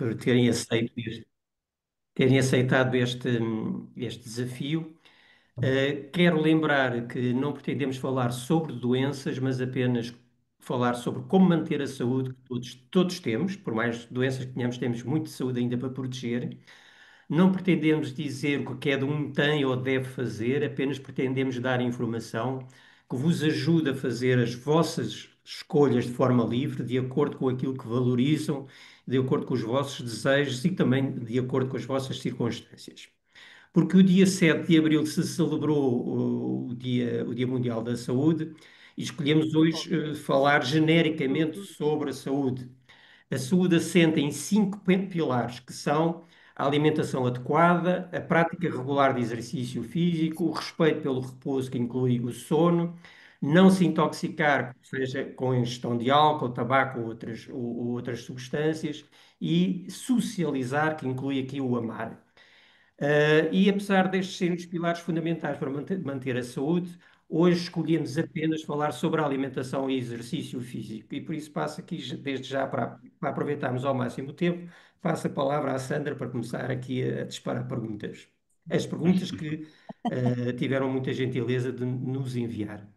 por terem aceitado este desafio. Quero lembrar que não pretendemos falar sobre doenças, mas apenas falar sobre como manter a saúde que todos temos, por mais doenças que tenhamos, temos muita saúde ainda para proteger. Não pretendemos dizer o que cada um tem ou deve fazer, apenas pretendemos dar informação que vos ajude a fazer as vossas escolhas de forma livre, de acordo com aquilo que valorizam, de acordo com os vossos desejos e também de acordo com as vossas circunstâncias. Porque o dia 7 de abril se celebrou o Dia Mundial da Saúde e escolhemos hoje falar genericamente sobre a saúde. A saúde assenta em cinco pilares, que são a alimentação adequada, a prática regular de exercício físico, o respeito pelo repouso, que inclui o sono, não se intoxicar, seja com ingestão de álcool, tabaco ou outras substâncias, e socializar, que inclui aqui o amar. E apesar destes serem os pilares fundamentais para manter a saúde, hoje escolhemos apenas falar sobre a alimentação e exercício físico. E por isso passo aqui, desde já, para aproveitarmos ao máximo o tempo, passo a palavra à Sandra para começar aqui a disparar perguntas. As perguntas que tiveram muita gentileza de nos enviar.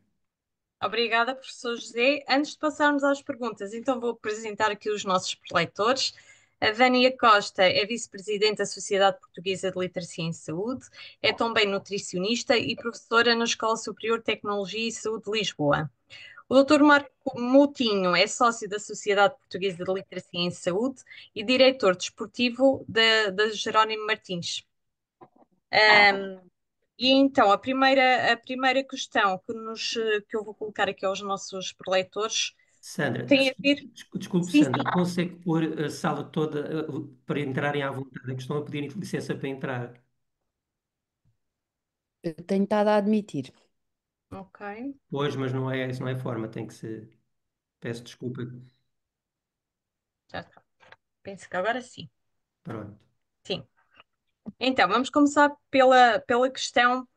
Obrigada, professor José. Antes de passarmos às perguntas, então vou apresentar aqui os nossos preleitores. A Vânia Costa é vice-presidente da Sociedade Portuguesa de Literacia em Saúde, é também nutricionista e professora na Escola Superior de Tecnologia e Saúde de Lisboa. O Dr. Marco Moutinho é sócio da Sociedade Portuguesa de Literacia em Saúde e diretor desportivo da Jerónimo Martins. E então, a primeira questão que eu vou colocar aqui aos nossos preleitores Sandra, tem a ver. desculpe, Sim, Sandra, sim. consegue pôr a sala toda para entrarem à vontade? É que estão a pedir licença para entrar. Eu tenho estado a admitir. Ok, Pois, mas isso não é forma, tem que ser. Peço desculpa. já está. Penso que agora sim. Pronto. Sim. Então, vamos começar pela questão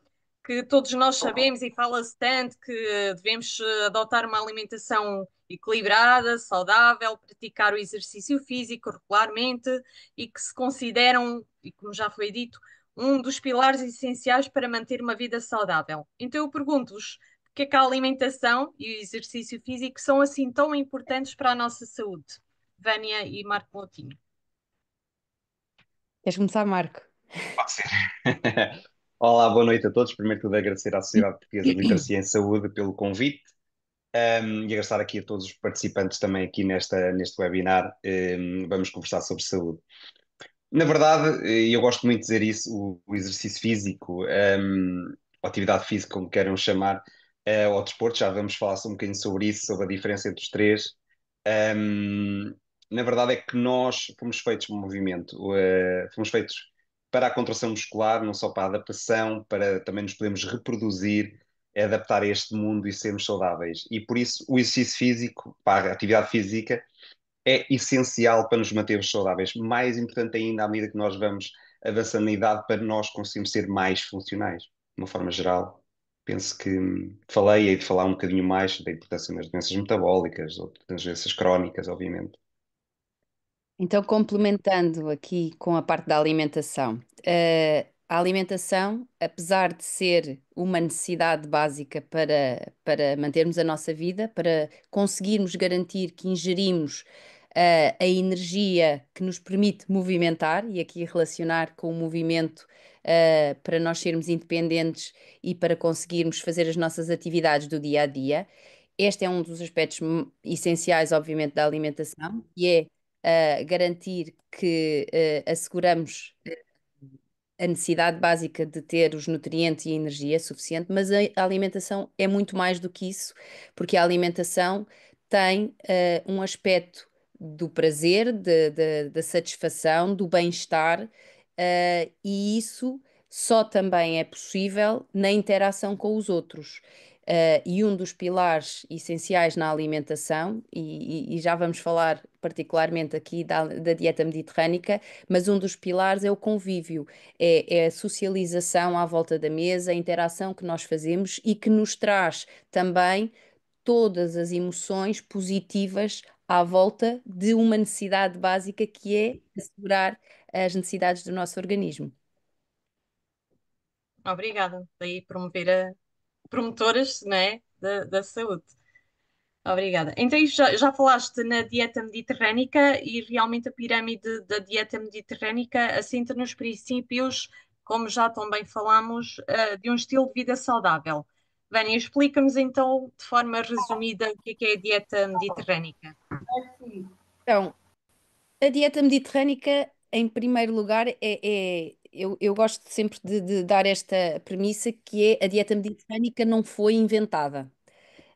que todos nós sabemos e fala-se tanto que devemos adotar uma alimentação equilibrada, saudável, praticar o exercício físico regularmente e que se consideram, e como já foi dito, um dos pilares essenciais para manter uma vida saudável. Então eu pergunto-vos, porque é que a alimentação e o exercício físico são assim tão importantes para a nossa saúde? Vânia e Marco Moutinho. Queres começar, Marco? Pode ser. Olá, boa noite a todos. Primeiro de tudo, agradecer à Sociedade Portuguesa de Literacia em Saúde pelo convite, e agradecer aqui a todos os participantes também aqui neste webinar. Vamos conversar sobre saúde. Na verdade, eu gosto muito de dizer isso, o exercício físico, a atividade física, como queiram chamar, ou desporto, já vamos falar um bocadinho sobre isso, sobre a diferença entre os três. Um, Na verdade é que nós fomos feitos para o movimento, fomos feitos para a contração muscular, não só para a adaptação, para também nos podermos reproduzir, adaptar a este mundo e sermos saudáveis. E por isso o exercício físico, para a atividade física, é essencial para nos mantermos saudáveis. Mais importante ainda, à medida que nós vamos avançando na idade, para nós conseguirmos ser mais funcionais. De uma forma geral, penso que falei, hei de falar um bocadinho mais da importância das doenças metabólicas, ou das doenças crónicas, obviamente. Então, complementando aqui com a parte da alimentação. A alimentação, apesar de ser uma necessidade básica para mantermos a nossa vida, para conseguirmos garantir que ingerimos a energia que nos permite movimentar, e aqui relacionar com o movimento para nós sermos independentes e para conseguirmos fazer as nossas atividades do dia a dia. Este é um dos aspectos essenciais, obviamente, da alimentação, e é garantir que asseguramos a necessidade básica de ter os nutrientes e a energia suficiente, mas a alimentação é muito mais do que isso, porque a alimentação tem um aspecto do prazer, da satisfação, do bem-estar, e isso só também é possível na interação com os outros. E um dos pilares essenciais na alimentação, e já vamos falar particularmente aqui da dieta mediterrânica, mas um dos pilares é o convívio, é a socialização à volta da mesa, a interação que nós fazemos e que nos traz também todas as emoções positivas à volta de uma necessidade básica que é assegurar as necessidades do nosso organismo. Obrigada. Daí promover a promotoras, né, da saúde. Obrigada. Então, já falaste na dieta mediterrânica e realmente a pirâmide da dieta mediterrânica assenta nos princípios, como já também falamos, de um estilo de vida saudável. Vânia, explica-nos então, de forma resumida, o que é a dieta mediterrânica. Então, a dieta mediterrânica, em primeiro lugar, eu gosto sempre de dar esta premissa que é a dieta mediterrânica não foi inventada.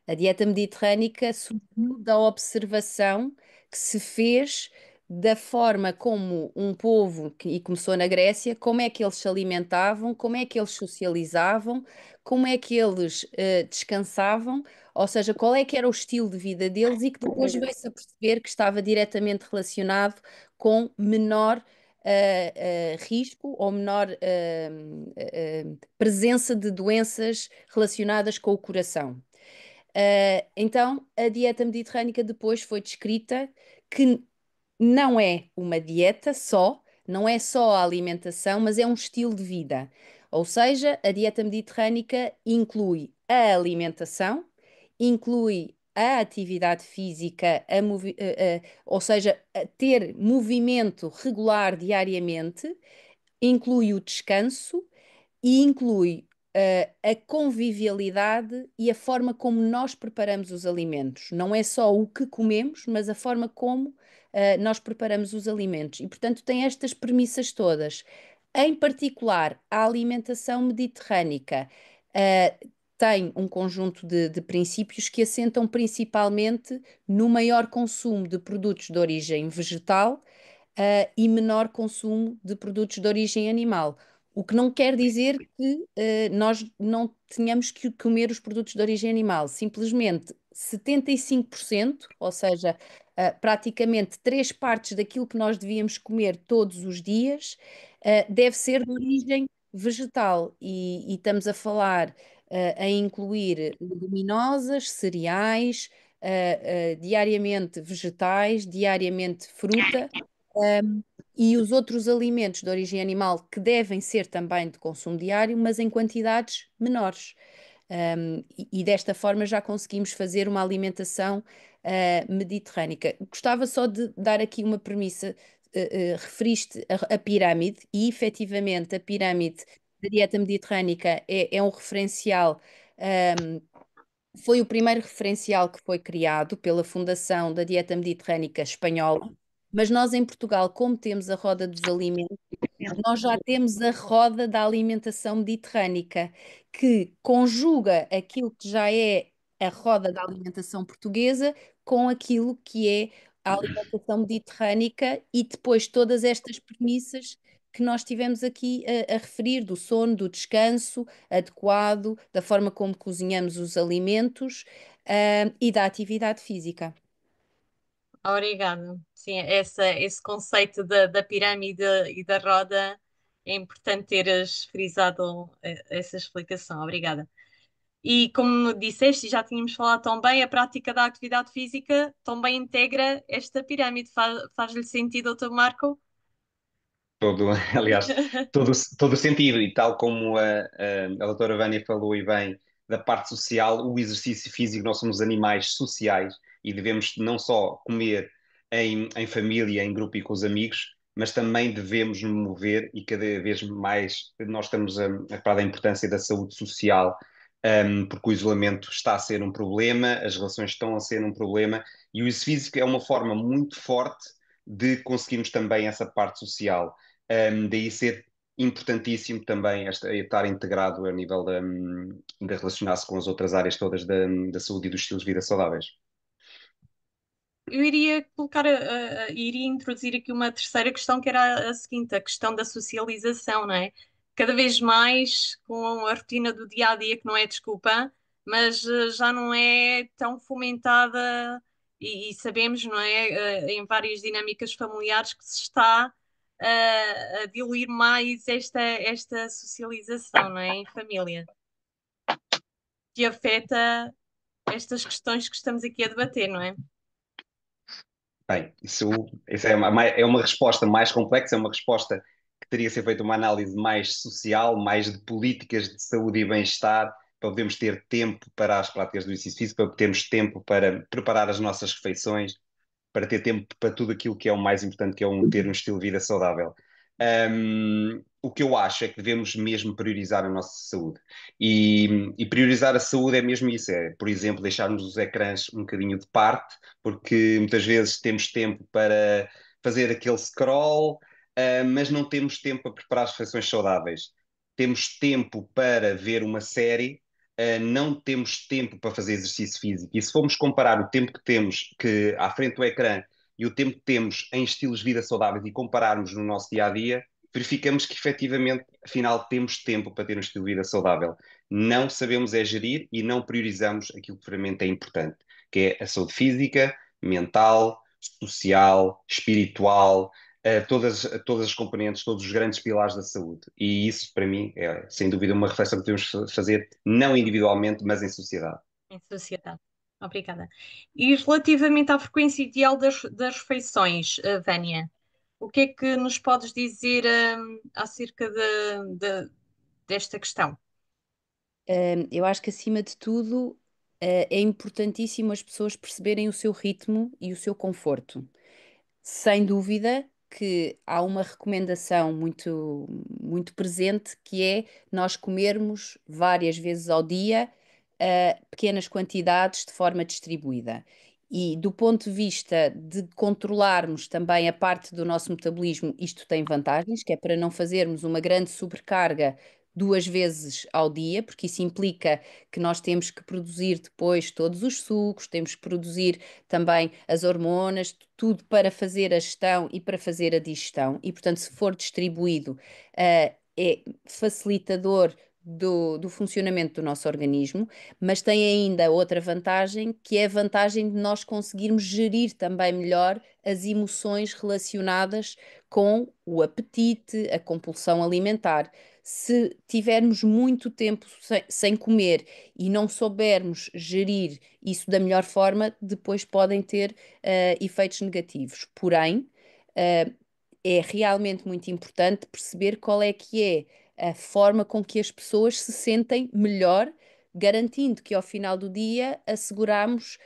A dieta mediterrânica surgiu da observação que se fez da forma como um povo, e começou na Grécia, como é que eles se alimentavam, como é que eles socializavam, como é que eles descansavam, ou seja, qual é que era o estilo de vida deles e que depois veio-se a perceber que estava diretamente relacionado com menor risco ou menor presença de doenças relacionadas com o coração. Então, a dieta mediterrânica depois foi descrita que não é uma dieta só, não é só a alimentação, mas é um estilo de vida. Ou seja, a dieta mediterrânica inclui a alimentação, inclui a atividade física, ou seja, ter movimento regular diariamente, inclui o descanso e inclui a convivialidade e a forma como nós preparamos os alimentos. Não é só o que comemos, mas a forma como nós preparamos os alimentos. E, portanto, tem estas premissas todas. Em particular, a alimentação mediterrânica tem um conjunto de princípios que assentam principalmente no maior consumo de produtos de origem vegetal e menor consumo de produtos de origem animal. O que não quer dizer que nós não tenhamos que comer os produtos de origem animal. Simplesmente 75%, ou seja, praticamente 3 partes daquilo que nós devíamos comer todos os dias, deve ser de origem vegetal. E estamos a falar em incluir leguminosas, cereais, diariamente vegetais, diariamente fruta. Um, e os outros alimentos de origem animal que devem ser também de consumo diário, mas em quantidades menores. E desta forma já conseguimos fazer uma alimentação mediterrânica. Gostava só de dar aqui uma premissa. Referiste a pirâmide, e efetivamente a pirâmide da dieta mediterrânica é um referencial. um, Foi o primeiro referencial que foi criado pela Fundação da Dieta Mediterrânica Espanhola, mas nós em Portugal, como temos a roda dos alimentos, nós já temos a roda da alimentação mediterrânica, que conjuga aquilo que já é a roda da alimentação portuguesa com aquilo que é a alimentação mediterrânica e depois todas estas premissas que nós tivemos aqui a referir, do sono, do descanso adequado, da forma como cozinhamos os alimentos, e da atividade física. Obrigada. Sim, esse conceito da pirâmide e da roda é importante teres frisado essa explicação. Obrigada. E como disseste, e já tínhamos falado tão bem, a prática da atividade física também integra esta pirâmide. Faz-lhe sentido, doutor Marco? Todo, aliás, todo o sentido, e tal como a doutora Vânia falou e bem da parte social, o exercício físico, nós somos animais sociais e devemos não só comer em família, em grupo e com os amigos, mas também devemos nos mover e cada vez mais nós estamos a falar da importância da saúde social, porque o isolamento está a ser um problema, as relações estão a ser um problema e o exercício físico é uma forma muito forte de conseguirmos também essa parte social. Daí ser importantíssimo também estar integrado a nível de relacionar-se com as outras áreas todas da saúde e dos estilos de vida saudáveis. Eu iria colocar, iria introduzir aqui uma terceira questão, que era a seguinte, a questão da socialização, não é? Cada vez mais com a rotina do dia a dia, que não é desculpa, mas já não é tão fomentada e sabemos, não é, em várias dinâmicas familiares que se está a diluir mais esta socialização, não é, em família, que afeta estas questões que estamos aqui a debater, não é? Bem, isso é uma resposta mais complexa, é uma resposta que teria que ser feita uma análise mais social, mais de políticas de saúde e bem-estar, para podermos ter tempo para as práticas do exercício físico, para termos tempo para preparar as nossas refeições, para ter tempo para tudo aquilo que é o mais importante, que é ter um estilo de vida saudável. O que eu acho é que devemos mesmo priorizar a nossa saúde. E priorizar a saúde é mesmo isso, é, por exemplo, deixarmos os ecrãs um bocadinho de parte, porque muitas vezes temos tempo para fazer aquele scroll, mas não temos tempo para preparar as refeições saudáveis. Temos tempo para ver uma série, não temos tempo para fazer exercício físico. E se formos comparar o tempo que temos à frente do ecrã e o tempo que temos em estilos de vida saudáveis e compararmos no nosso dia a dia, verificamos que efetivamente, afinal, temos tempo para ter um estilo de vida saudável. Não sabemos é gerir e não priorizamos aquilo que realmente é importante, que é a saúde física, mental, social, espiritual, todas as componentes, todos os grandes pilares da saúde. E isso, para mim, é sem dúvida uma reflexão que devemos fazer, não individualmente, mas em sociedade. Em sociedade. Obrigada. E relativamente à frequência ideal das refeições, Vânia, o que é que nos podes dizer, acerca desta questão? Eu acho que acima de tudo, é importantíssimo as pessoas perceberem o seu ritmo e o seu conforto. Sem dúvida que há uma recomendação muito presente que é nós comermos várias vezes ao dia, pequenas quantidades de forma distribuída. E do ponto de vista de controlarmos também a parte do nosso metabolismo, isto tem vantagens, que é para não fazermos uma grande sobrecarga duas vezes ao dia, porque isso implica que nós temos que produzir depois todos os sucos, temos que produzir também as hormonas, tudo para fazer a gestão e para fazer a digestão. E, portanto, se for distribuído, é facilitador do funcionamento do nosso organismo, mas tem ainda outra vantagem, que é a vantagem de nós conseguirmos gerir também melhor as emoções relacionadas com o apetite, a compulsão alimentar. Se tivermos muito tempo sem comer e não soubermos gerir isso da melhor forma, depois podem ter efeitos negativos. Porém, é realmente muito importante perceber qual é que é a forma com que as pessoas se sentem melhor, garantindo que ao final do dia asseguramos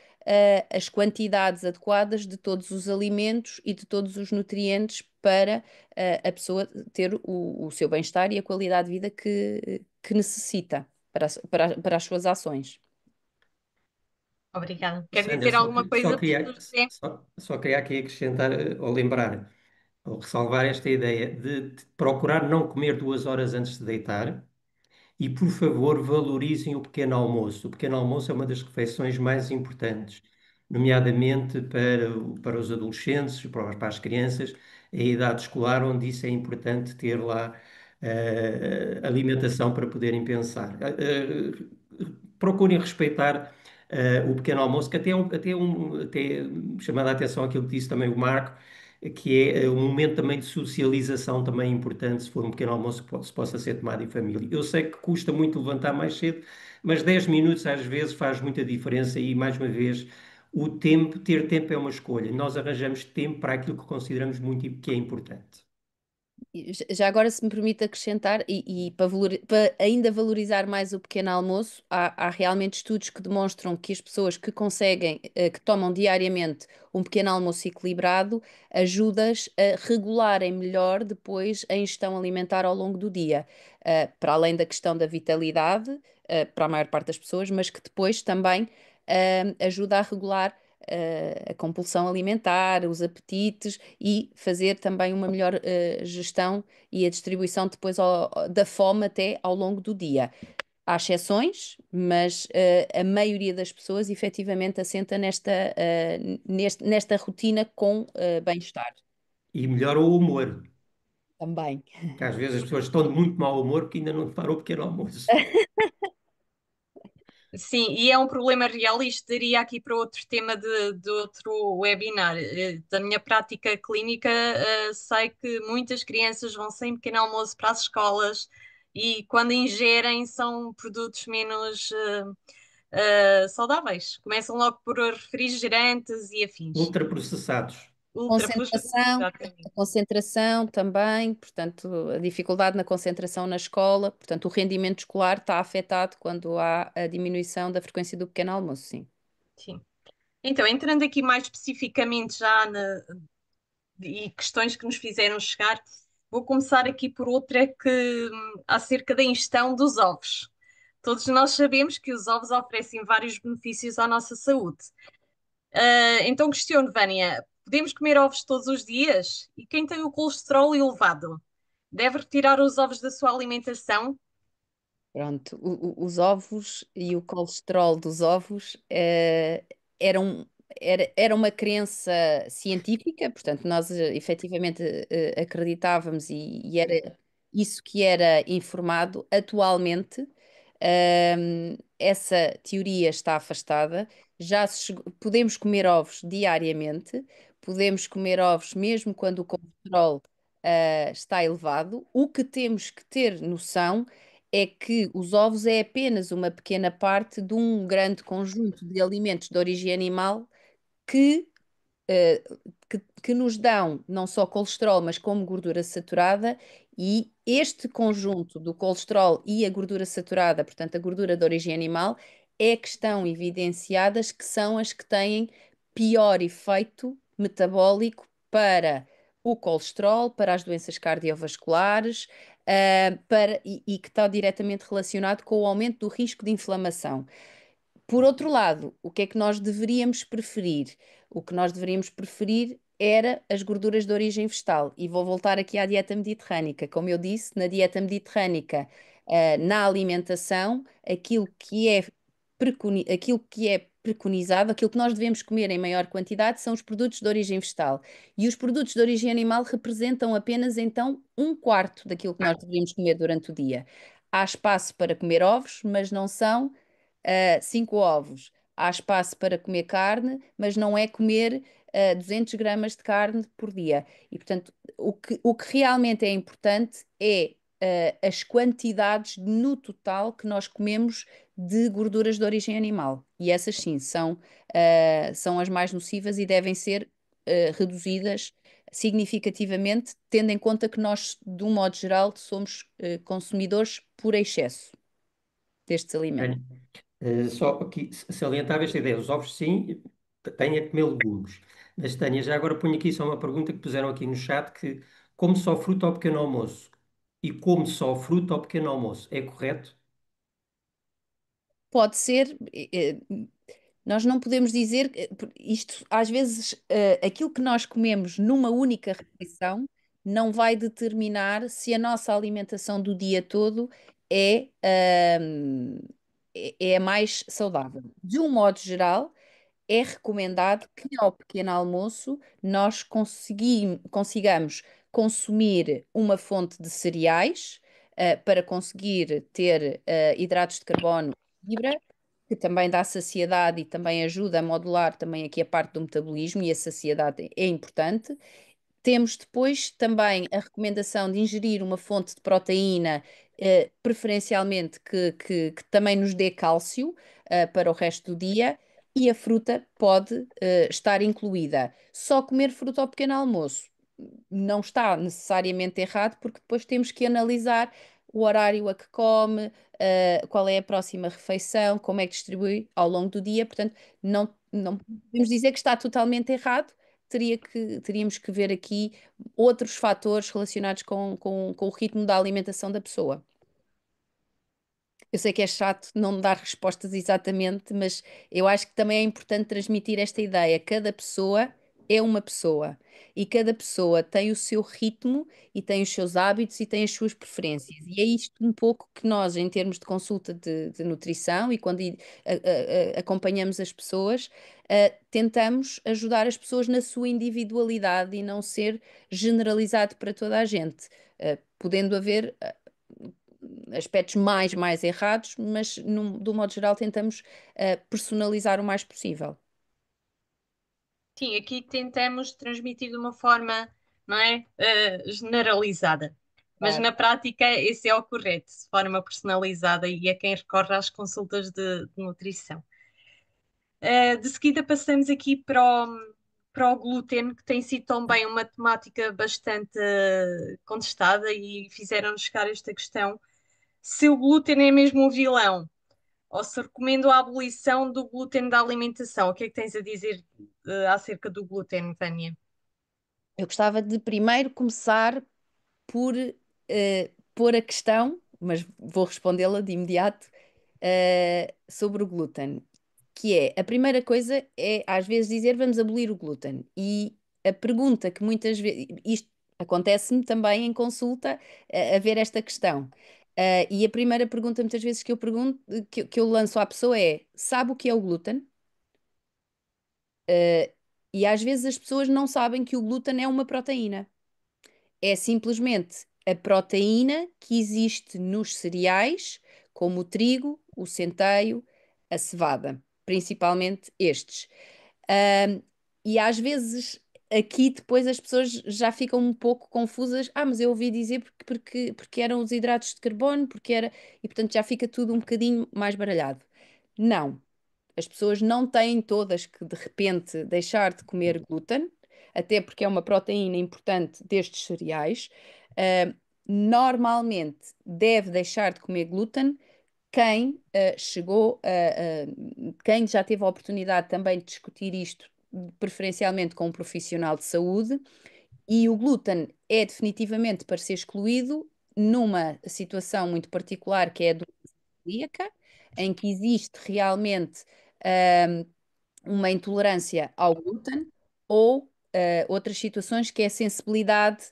as quantidades adequadas de todos os alimentos e de todos os nutrientes para a pessoa ter o seu bem-estar e a qualidade de vida que necessita para as suas ações. Obrigada. Quer Sandra, dizer alguma coisa, professor José? só queria aqui acrescentar, ou lembrar, ou ressalvar esta ideia de procurar não comer 2 horas antes de deitar. E, por favor, valorizem o pequeno almoço. O pequeno almoço é uma das refeições mais importantes, nomeadamente para os adolescentes, para as crianças, em idade escolar, onde isso é importante ter lá alimentação para poderem pensar. Procurem respeitar o pequeno almoço, que até chamando a atenção aquilo que disse também o Marco, que é um momento também de socialização também importante, se for um pequeno almoço que se possa ser tomado em família. Eu sei que custa muito levantar mais cedo, mas 10 minutos às vezes faz muita diferença e, mais uma vez, ter tempo é uma escolha. Nós arranjamos tempo para aquilo que consideramos muito que é importante. Já agora, se me permite acrescentar, e para ainda valorizar mais o pequeno almoço, há realmente estudos que demonstram que as pessoas que conseguem, que tomam diariamente um pequeno almoço equilibrado, ajudas a regularem melhor depois a ingestão alimentar ao longo do dia. Para além da questão da vitalidade, para a maior parte das pessoas, mas que depois também ajuda a regular a compulsão alimentar, os apetites e fazer também uma melhor gestão e a distribuição depois da fome até ao longo do dia. Há exceções, mas a maioria das pessoas efetivamente assenta nesta rotina com bem-estar. E melhora o humor, Também. que às vezes as pessoas estão de muito mau humor porque ainda não tomaram o pequeno almoço. Sim, e é um problema real, e isto daria aqui para outro tema de outro webinar. Da minha prática clínica, sei que muitas crianças vão sem pequeno almoço para as escolas e quando ingerem são produtos menos saudáveis. Começam logo por refrigerantes e afins. Ultraprocessados. ultrafosfato, Concentração, a exatamente. concentração também, portanto, a dificuldade na concentração na escola, portanto, o rendimento escolar está afetado quando há a diminuição da frequência do pequeno almoço, sim. Sim. Então, entrando aqui mais especificamente e questões que nos fizeram chegar, vou começar aqui por outra que acerca da ingestão dos ovos. Todos nós sabemos que os ovos oferecem vários benefícios à nossa saúde. Então questiono, Vânia, podemos comer ovos todos os dias? E quem tem o colesterol elevado deve retirar os ovos da sua alimentação? Pronto, os ovos e o colesterol dos ovos eram, era uma crença científica, portanto, nós efetivamente acreditávamos e era isso que era informado. Atualmente, essa teoria está afastada. Podemos comer ovos diariamente, podemos comer ovos mesmo quando o colesterol está elevado. O que temos que ter noção é que os ovos é apenas uma pequena parte de um grande conjunto de alimentos de origem animal que, eh, que nos dão não só colesterol, mas como gordura saturada, e este conjunto do colesterol e a gordura saturada, portanto, a gordura de origem animal, é que estão evidenciadas que são as que têm pior efeito metabólico para o colesterol, para as doenças cardiovasculares, e que está diretamente relacionado com o aumento do risco de inflamação. Por outro lado, o que é que nós deveríamos preferir? O que nós deveríamos preferir era as gorduras de origem vegetal. E vou voltar aqui à dieta mediterrânica. Como eu disse, na dieta mediterrânica, na alimentação, aquilo que é preconizado, aquilo que nós devemos comer em maior quantidade são os produtos de origem vegetal. E os produtos de origem animal representam apenas então um quarto daquilo que nós deveríamos comer durante o dia. Há espaço para comer ovos, mas não são 5 ovos. Há espaço para comer carne, mas não é comer 200 gramas de carne por dia. E, portanto, o que realmente é importante é as quantidades no total que nós comemos de gorduras de origem animal. E essas sim são as mais nocivas e devem ser reduzidas significativamente, tendo em conta que nós, de um modo geral, somos consumidores por excesso destes alimentos. Bem, só aqui salientava esta ideia. Os ovos, sim, têm a comer legumes. Mas, Tânia, já agora ponho aqui só uma pergunta que puseram aqui no chat, que come só fruta ao pequeno almoço e come só fruta ao pequeno almoço. É correto? Pode ser, nós não podemos dizer, isto às vezes, aquilo que nós comemos numa única refeição não vai determinar se a nossa alimentação do dia todo é, é a mais saudável. De um modo geral, é recomendado que ao pequeno almoço nós consigamos consumir uma fonte de cereais, para conseguir ter, hidratos de carbono e fibra, que também dá saciedade e também ajuda a modular também aqui a parte do metabolismo, e a saciedade é importante. Temos depois também a recomendação de ingerir uma fonte de proteína, preferencialmente que também nos dê cálcio, para o resto do dia, e a fruta pode, estar incluída. Só comer fruta ao pequeno almoço não está necessariamente errado, porque depois temos que analisar o horário a que come, qual é a próxima refeição, como é que distribui ao longo do dia. Portanto, não podemos dizer que está totalmente errado. Teríamos que ver aqui outros fatores relacionados com o ritmo da alimentação da pessoa. Eu sei que é chato não dar respostas exatamente, mas eu acho que também é importante transmitir esta ideia. Cada pessoa é uma pessoa e cada pessoa tem o seu ritmo e tem os seus hábitos e tem as suas preferências. E é isto um pouco que nós, em termos de consulta de nutrição e quando acompanhamos as pessoas, tentamos ajudar as pessoas na sua individualidade e não ser generalizado para toda a gente. Podendo haver aspectos mais errados, mas do modo geral tentamos personalizar o mais possível. Sim, aqui tentamos transmitir de uma forma, não é, generalizada. Mas Claro. na prática esse é o correto, de forma personalizada e é quem recorre às consultas de nutrição. De seguida passamos aqui para o glúten, que tem sido também uma temática bastante contestada e fizeram-nos chegar esta questão, se o glúten é mesmo um vilão, ou se recomendo a abolição do glúten da alimentação. O que é que tens a dizer acerca do glúten, Vânia? Eu gostava de primeiro começar por pôr a questão, mas vou respondê-la de imediato, sobre o glúten, que é, a primeira coisa é às vezes dizer vamos abolir o glúten. E a pergunta que muitas vezes, isto acontece-me também em consulta, a ver esta questão. E a primeira pergunta muitas vezes que eu pergunto, que eu lanço à pessoa é, sabe o que é o glúten? E às vezes as pessoas não sabem que o glúten é uma proteína. É simplesmente a proteína que existe nos cereais, como o trigo, o centeio, a cevada, principalmente estes. Ahm, e às vezes aqui depois as pessoas já ficam um pouco confusas. Ah, mas eu ouvi dizer porque eram os hidratos de carbono, porque era. E portanto já fica tudo um bocadinho mais baralhado. Não. As pessoas não têm todas que de repente deixar de comer glúten, até porque é uma proteína importante destes cereais. Ah, Normalmente deve deixar de comer glúten quem quem já teve a oportunidade também de discutir isto, preferencialmente com um profissional de saúde, e o glúten é definitivamente para ser excluído numa situação muito particular que é a doença celíaca, em que existe realmente ah, uma intolerância ao glúten ou outras situações que é sensibilidade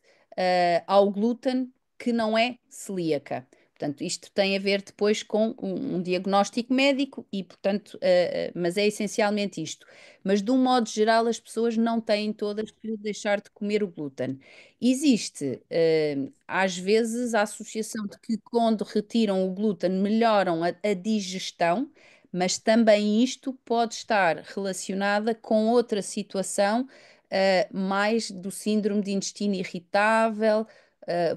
ao glúten que não é celíaca. Portanto, isto tem a ver depois com um diagnóstico médico e, portanto, mas é essencialmente isto. Mas, de um modo geral, as pessoas não têm todas que deixar de comer o glúten. Existe, às vezes, a associação de que quando retiram o glúten melhoram a digestão, mas também isto pode estar relacionada com outra situação, mais do síndrome de intestino irritável,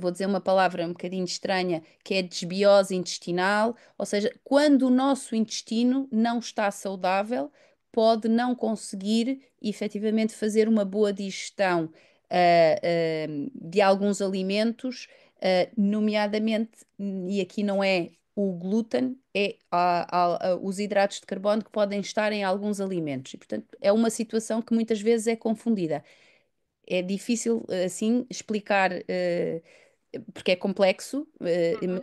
vou dizer uma palavra um bocadinho estranha, que é desbiose intestinal, ou seja, quando o nosso intestino não está saudável, pode não conseguir efetivamente fazer uma boa digestão, de alguns alimentos, nomeadamente, e aqui não é o glúten, os hidratos de carbono que podem estar em alguns alimentos. E, portanto, é uma situação que muitas vezes é confundida. É difícil, assim, explicar, porque é complexo, Uhum.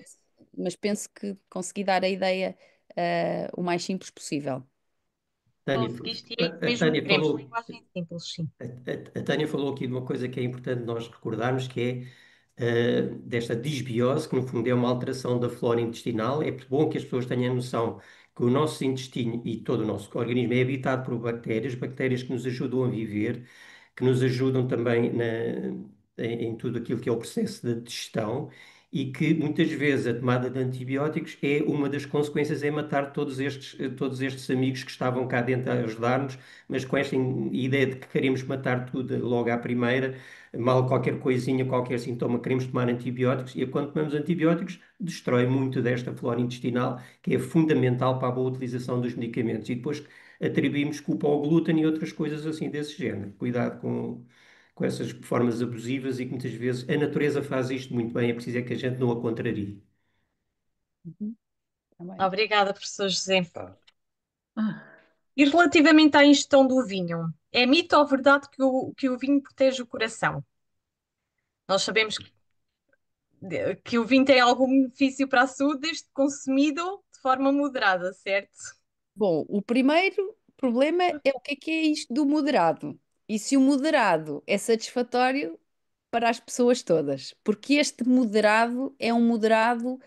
mas penso que consegui dar a ideia, o mais simples possível. Tânia, Conseguiste, e é isso mesmo que Tânia queremos, falou, linguagem simples, sim. a Tânia falou aqui de uma coisa que é importante nós recordarmos, que é desta disbiose, que no fundo é uma alteração da flora intestinal. É bom que as pessoas tenham noção que o nosso intestino e todo o nosso organismo é habitado por bactérias, bactérias que nos ajudam a viver, que nos ajudam também em tudo aquilo que é o processo de digestão. E que muitas vezes a tomada de antibióticos é uma das consequências, é matar todos estes amigos que estavam cá dentro a ajudar-nos, mas com esta ideia de que queremos matar tudo logo à primeira, mal qualquer coisinha, qualquer sintoma, queremos tomar antibióticos, e quando tomamos antibióticos, destrói muito desta flora intestinal, que é fundamental para a boa utilização dos medicamentos. E depois atribuímos culpa ao glúten e outras coisas assim desse género. Cuidado com essas formas abusivas e que muitas vezes a natureza faz isto muito bem, é preciso é que a gente não a contrarie. Uhum, tá bem. Obrigada, professor José. Tá. E relativamente à ingestão do vinho, é mito ou verdade que o vinho protege o coração? Nós sabemos que o vinho tem algum benefício para a saúde desde que consumido de forma moderada, certo? Bom, o primeiro problema é o que é isto do moderado. E se o moderado é satisfatório para as pessoas todas. Porque este moderado é um moderado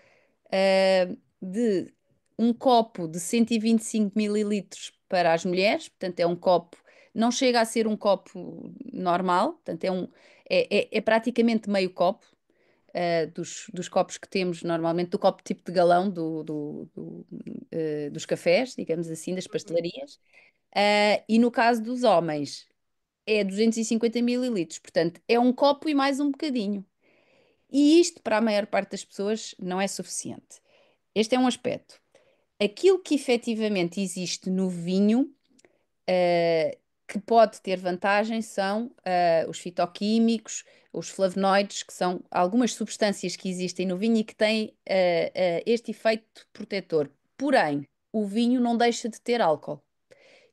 de um copo de 125 mililitros para as mulheres, portanto é um copo, não chega a ser um copo normal, portanto é praticamente meio copo, dos copos que temos normalmente, do copo tipo de galão dos cafés, digamos assim, das pastelarias. E no caso dos homens, é 250 mililitros, portanto é um copo e mais um bocadinho. E isto, para a maior parte das pessoas, não é suficiente. Este é um aspecto. Aquilo que efetivamente existe no vinho que pode ter vantagem são os fitoquímicos, os flavonoides, que são algumas substâncias que existem no vinho e que têm este efeito protetor. Porém, o vinho não deixa de ter álcool.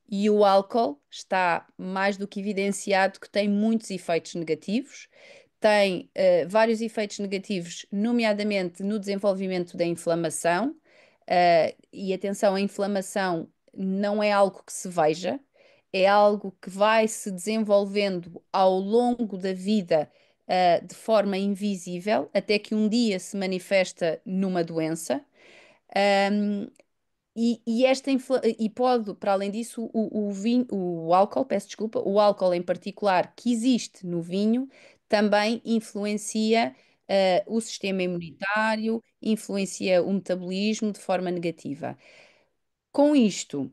E o álcool está mais do que evidenciado que tem muitos efeitos negativos, tem vários efeitos negativos, nomeadamente no desenvolvimento da inflamação. E atenção, a inflamação não é algo que se veja, é algo que vai se desenvolvendo ao longo da vida, de forma invisível, até que um dia se manifesta numa doença. Um, e pode, para além disso, o vinho, o álcool, peço desculpa, o álcool em particular que existe no vinho também influencia o sistema imunitário, influencia o metabolismo de forma negativa. Com isto,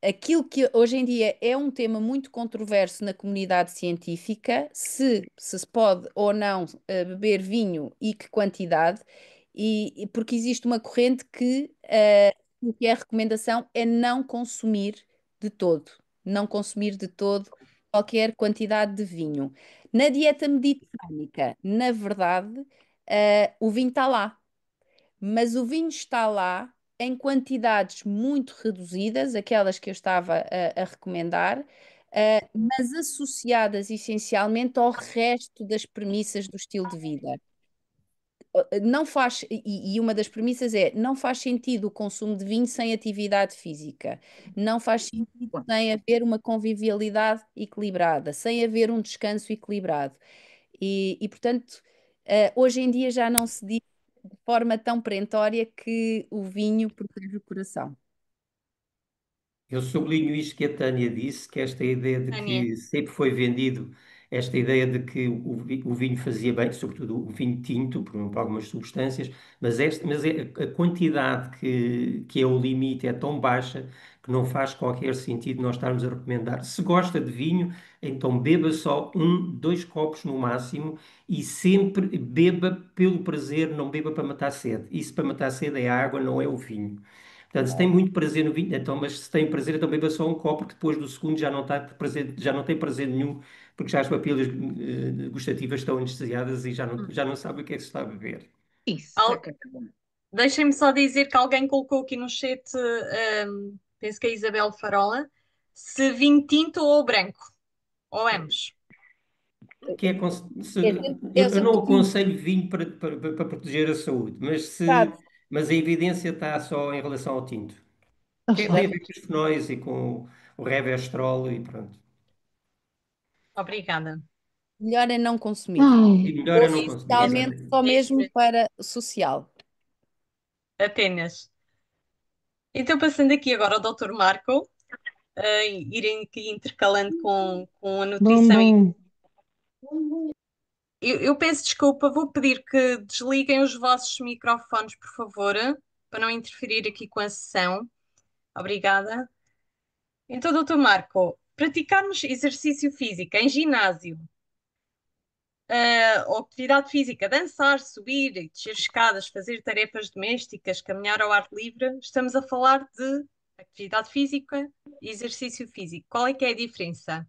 aquilo que hoje em dia é um tema muito controverso na comunidade científica, se pode ou não beber vinho e que quantidade, e porque existe uma corrente o que é a recomendação é não consumir de todo, não consumir de todo qualquer quantidade de vinho. Na dieta mediterrânica, na verdade, o vinho está lá, mas o vinho está lá em quantidades muito reduzidas, aquelas que eu estava a recomendar, mas associadas essencialmente ao resto das premissas do estilo de vida. Não faz, e uma das premissas é, não faz sentido o consumo de vinho sem atividade física, não faz sentido sem haver uma convivialidade equilibrada, sem haver um descanso equilibrado. Portanto, hoje em dia já não se diz de forma tão perentória que o vinho protege o coração. Eu sublinho isto que a Tânia disse, que esta ideia de Tânia. que sempre foi vendido, esta ideia de que o vinho fazia bem, sobretudo o vinho tinto, por algumas substâncias, a quantidade que é o limite é tão baixa que não faz qualquer sentido nós estarmos a recomendar. Se gosta de vinho, então beba só um, dois copos no máximo e sempre beba pelo prazer, não beba para matar sede. Isso para matar sede é a água, não é o vinho. Portanto, se tem muito prazer no vinho, então, mas se tem prazer, então beba só um copo, porque depois do segundo já não está prazer, já não tem prazer nenhum, porque já as papilas gustativas estão anestesiadas e já não sabe o que é que se está a beber. Isso, é Al- que acabou. Deixem-me só dizer que alguém colocou aqui no chat, penso que é a Isabel Farola, se vinho tinto ou branco, ou ambos. Que é, É eu não sempre tinto, aconselho vinho para proteger a saúde, sabe? mas a evidência está só em relação ao tinto. Que tem a ver com os fenóis e com o resveratrol e pronto. Obrigada. Melhor é não consumir. E Ai, melhor Ou é não consumir, É, essencialmente exatamente. só é isso mesmo mesmo, para social. apenas. Então, passando aqui agora ao Dr. Marco, irem aqui intercalando com a bom, nutrição. bom. Eu peço desculpa, vou pedir que desliguem os vossos microfones, por favor, para não interferir aqui com a sessão. Obrigada. Então, Dr. Marco, praticarmos exercício físico em ginásio, ou atividade física, dançar, subir e descer escadas, fazer tarefas domésticas, caminhar ao ar livre, estamos a falar de atividade física e exercício físico. Qual é que é a diferença?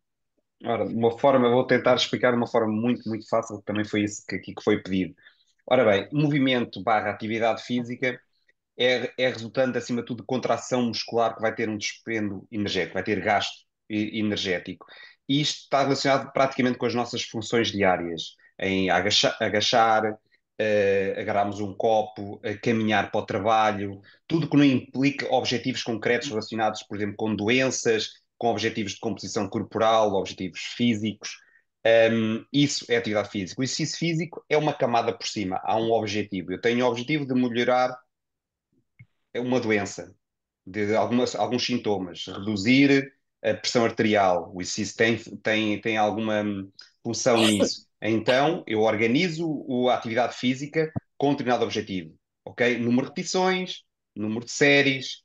Ora, de uma forma, vou tentar explicar de uma forma muito, muito fácil, que também foi isso que aqui que foi pedido. Ora bem, movimento barra atividade física é resultante, acima de tudo, de contração muscular que vai ter um dispêndio energético, vai ter gasto energético. E isto está relacionado praticamente com as nossas funções diárias, em agachar, agarrarmos um copo, caminhar para o trabalho, tudo que não implica objetivos concretos relacionados, por exemplo, com doenças, com objetivos de composição corporal, objetivos físicos. Isso é atividade física. O exercício físico é uma camada por cima, há um objetivo. Eu tenho o objetivo de melhorar uma doença, de alguns sintomas, reduzir a pressão arterial, o exercício tem alguma função nisso. Então, eu organizo a atividade física com um determinado objetivo, ok? Número de repetições, número de séries,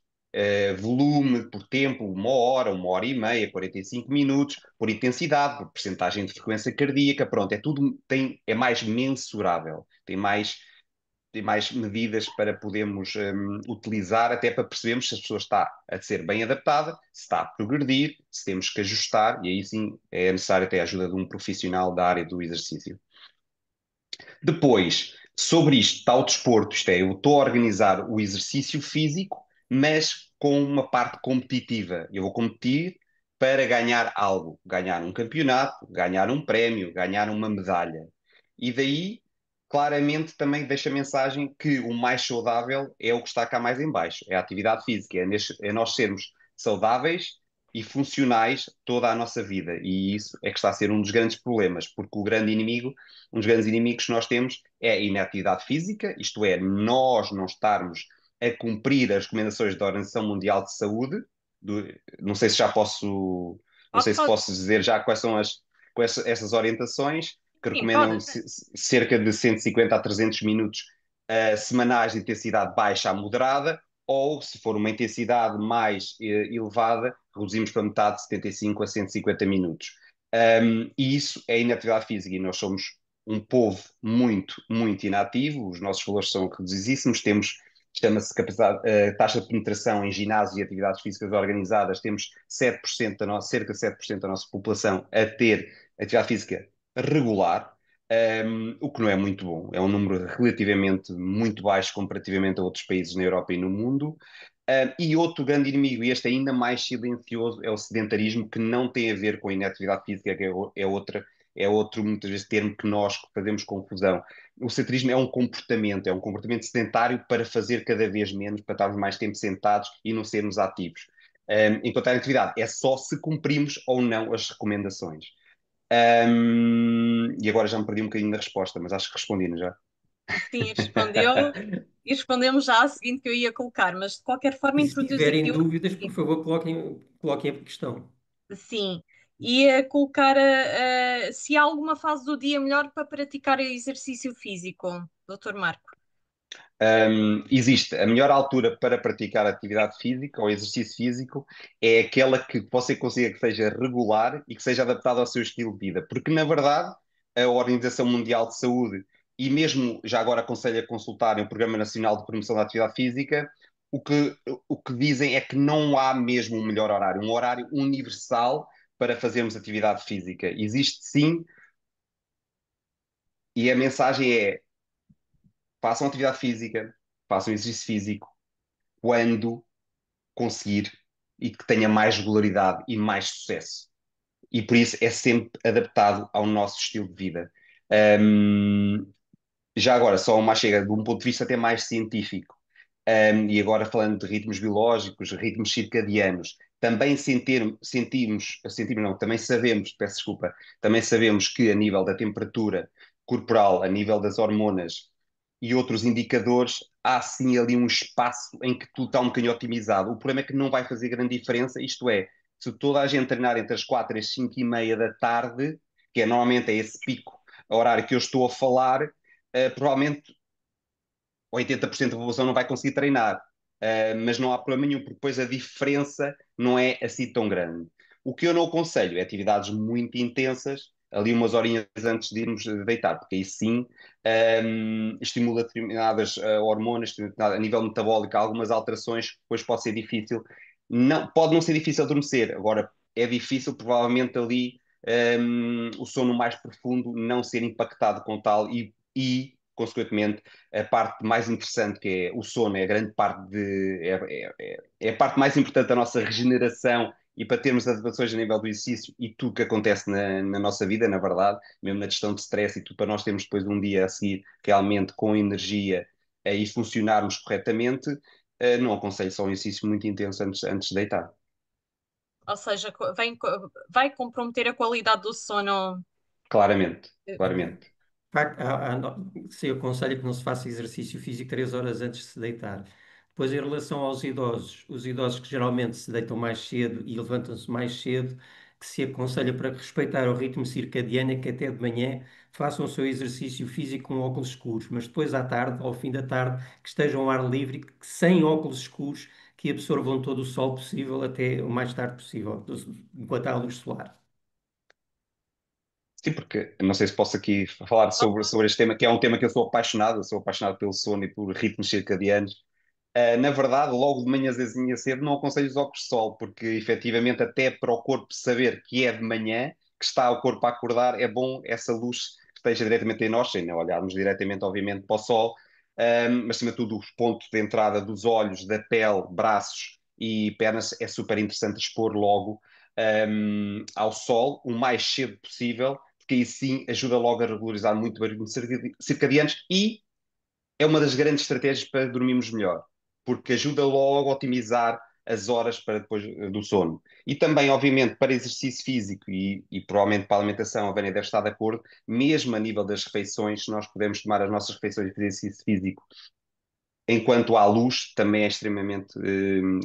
volume por tempo, uma hora e meia, 45 minutos, por intensidade, por percentagem de frequência cardíaca, pronto, é tudo, é mais mensurável, tem mais e mais medidas para podermos utilizar, até para percebermos se a pessoa está a ser bem adaptada, se está a progredir, se temos que ajustar, e aí sim é necessário até a ajuda de um profissional da área do exercício. Depois, sobre isto, está o desporto, isto é, eu estou a organizar o exercício físico, mas com uma parte competitiva. Eu vou competir para ganhar algo, ganhar um campeonato, ganhar um prémio, ganhar uma medalha. E daí, claramente, também deixa a mensagem que o mais saudável é o que está cá mais em baixo, é a atividade física, é nós sermos saudáveis e funcionais toda a nossa vida. E isso é que está a ser um dos grandes problemas, porque um dos grandes inimigos que nós temos é a inatividade física, isto é, nós não estarmos a cumprir as recomendações da Organização Mundial de Saúde. Não sei se já posso, não sei se Pode, posso dizer já quais são essas orientações, que sim, recomendam pode. cerca de 150 a 300 minutos semanais de intensidade baixa a moderada, ou se for uma intensidade mais elevada, reduzimos para metade de 75 a 150 minutos. E isso é inatividade física, e nós somos um povo muito, muito inativo, os nossos valores são reduzidíssimos, chama-se taxa de penetração em ginásios e atividades físicas organizadas, temos 7% cerca de 7% da nossa população a ter atividade física regular, o que não é muito bom. É um número relativamente muito baixo comparativamente a outros países na Europa e no mundo. E outro grande inimigo, e este ainda mais silencioso, é o sedentarismo, que não tem a ver com a inatividade física, que é outro, muitas vezes, termo que nós fazemos confusão. O sedentarismo é um comportamento sedentário para fazer cada vez menos, para estarmos mais tempo sentados e não sermos ativos. Enquanto a atividade é só se cumprimos ou não as recomendações. E agora já me perdi um bocadinho da resposta, mas acho que respondi, não já? Sim, respondeu. E respondemos já a seguinte que eu ia colocar, mas de qualquer forma E se introduzi tiverem aqui dúvidas, por favor, coloquem a questão. sim, ia colocar se há alguma fase do dia melhor para praticar exercício físico, Doutor Marco. Existe a melhor altura para praticar atividade física ou exercício físico é aquela que você consiga que seja regular e que seja adaptada ao seu estilo de vida, porque na verdade a Organização Mundial de Saúde e mesmo já agora aconselho a consultarem o Programa Nacional de Promoção da Atividade Física, o que, o que dizem é que não há mesmo um horário universal para fazermos atividade física. Existe sim, e a mensagem é: façam atividade física, façam exercício físico quando conseguir e que tenha mais regularidade e mais sucesso. E por isso é sempre adaptado ao nosso estilo de vida. Um, Já agora, só uma chega de um ponto de vista até mais científico, e agora falando de ritmos biológicos, ritmos circadianos, também sentimos não, também sabemos, peço desculpa, também sabemos que a nível da temperatura corporal, a nível das hormonas e outros indicadores, há sim ali um espaço em que tudo está um bocadinho otimizado. O problema é que não vai fazer grande diferença, isto é, se toda a gente treinar entre as 4 e as 5 e meia da tarde, que é normalmente é esse pico, horário que eu estou a falar, provavelmente 80% da população não vai conseguir treinar. Mas não há problema nenhum, porque depois a diferença não é assim tão grande. O que eu não aconselho é atividades muito intensas, ali umas horinhas antes de irmos deitar, porque aí sim estimula determinadas hormonas, a nível metabólico, algumas alterações, depois pode ser difícil. Não, pode não ser difícil adormecer, agora é difícil, provavelmente ali o sono mais profundo não ser impactado com tal consequentemente, a parte mais interessante, que é o sono, é a grande parte é a parte mais importante da nossa regeneração e para termos adaptações a nível do exercício e tudo que acontece na nossa vida, na verdade, mesmo na gestão de stress e tudo, para nós termos depois um dia a seguir realmente com energia e funcionarmos corretamente, não aconselho só um exercício muito intenso antes de deitar. Ou seja, vai comprometer a qualidade do sono. Claramente, claramente. Facto, se aconselha que não se faça exercício físico 3 horas antes de se deitar. Depois, em relação aos idosos, os idosos que geralmente se deitam mais cedo e levantam-se mais cedo, que se aconselha para respeitar o ritmo circadiano é que até de manhã façam o seu exercício físico com óculos escuros, mas depois à tarde, ao fim da tarde, que estejam ao ar livre, sem óculos escuros, que absorvam todo o sol possível até o mais tarde possível, enquanto há luz solar. Sim, porque não sei se posso aqui falar sobre este tema, que é um tema que eu sou apaixonado pelo sono e por ritmos circadianos. Na verdade, logo de manhãzinha cedo não aconselho os óculos de sol, porque efetivamente até para o corpo saber que é de manhã, que está o corpo a acordar, é bom essa luz que esteja diretamente em nós, sem olharmos diretamente, obviamente, para o sol, mas acima de tudo os pontos de entrada dos olhos, da pele, braços e pernas é super interessante expor logo ao sol o mais cedo possível, porque aí sim ajuda logo a regularizar muito bem os circadianos e é uma das grandes estratégias para dormirmos melhor, porque ajuda logo a otimizar as horas para depois do sono. E também, obviamente, para exercício físico e provavelmente para a alimentação, a Vânia deve estar de acordo, mesmo a nível das refeições, se nós podemos tomar as nossas refeições de exercício físico enquanto há luz, também é extremamente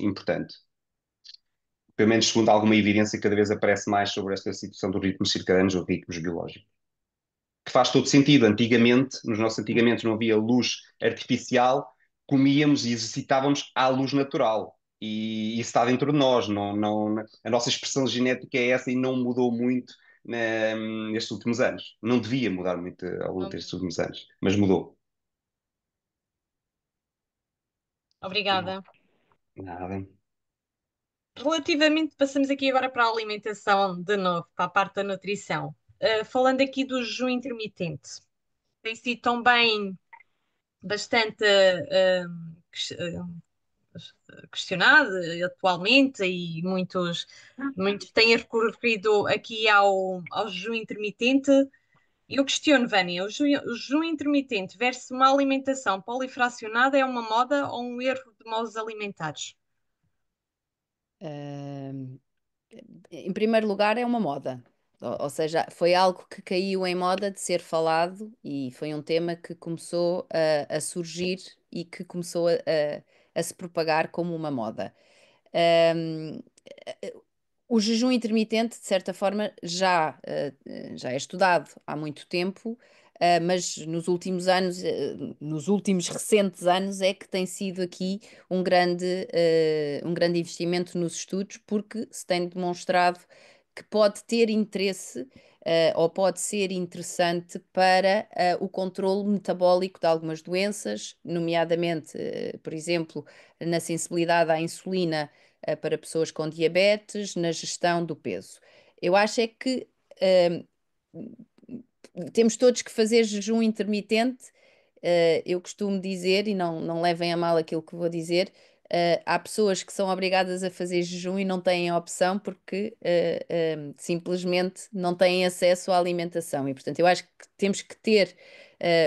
importante. Pelo menos segundo alguma evidência, cada vez aparece mais sobre esta situação dos ritmos circadianos ou ritmos biológicos. Que faz todo sentido. Antigamente, nos nossos antigamente não havia luz artificial, comíamos e exercitávamos à luz natural. E isso está dentro de nós. A nossa expressão genética é essa e não mudou muito nestes últimos anos. Não devia mudar muito ao longo destes últimos anos, mas mudou. Obrigada. Nada. Relativamente, passamos aqui agora para a alimentação, de novo, para a parte da nutrição. Falando aqui do jejum intermitente, tem sido também bastante questionado atualmente e muitos têm recorrido aqui ao jejum intermitente. Eu questiono, Vânia, o jejum intermitente versus uma alimentação polifracionada é uma moda ou um erro de modos alimentares? Ahm, Em primeiro lugar, é uma moda. Ou seja, foi algo que caiu em moda de ser falado e foi um tema que começou a surgir e que começou a se propagar como uma moda. Ahm, o jejum intermitente, de certa forma, já é estudado há muito tempo, mas nos últimos anos, nos últimos recentes anos, é que tem sido aqui um grande investimento nos estudos, porque se tem demonstrado que pode ter interesse, ou pode ser interessante para, o controle metabólico de algumas doenças, nomeadamente, por exemplo, na sensibilidade à insulina para pessoas com diabetes, na gestão do peso. Eu acho é que temos todos que fazer jejum intermitente. Eu costumo dizer, e não levem a mal aquilo que vou dizer, há pessoas que são obrigadas a fazer jejum e não têm a opção porque simplesmente não têm acesso à alimentação. E, portanto, eu acho que temos que ter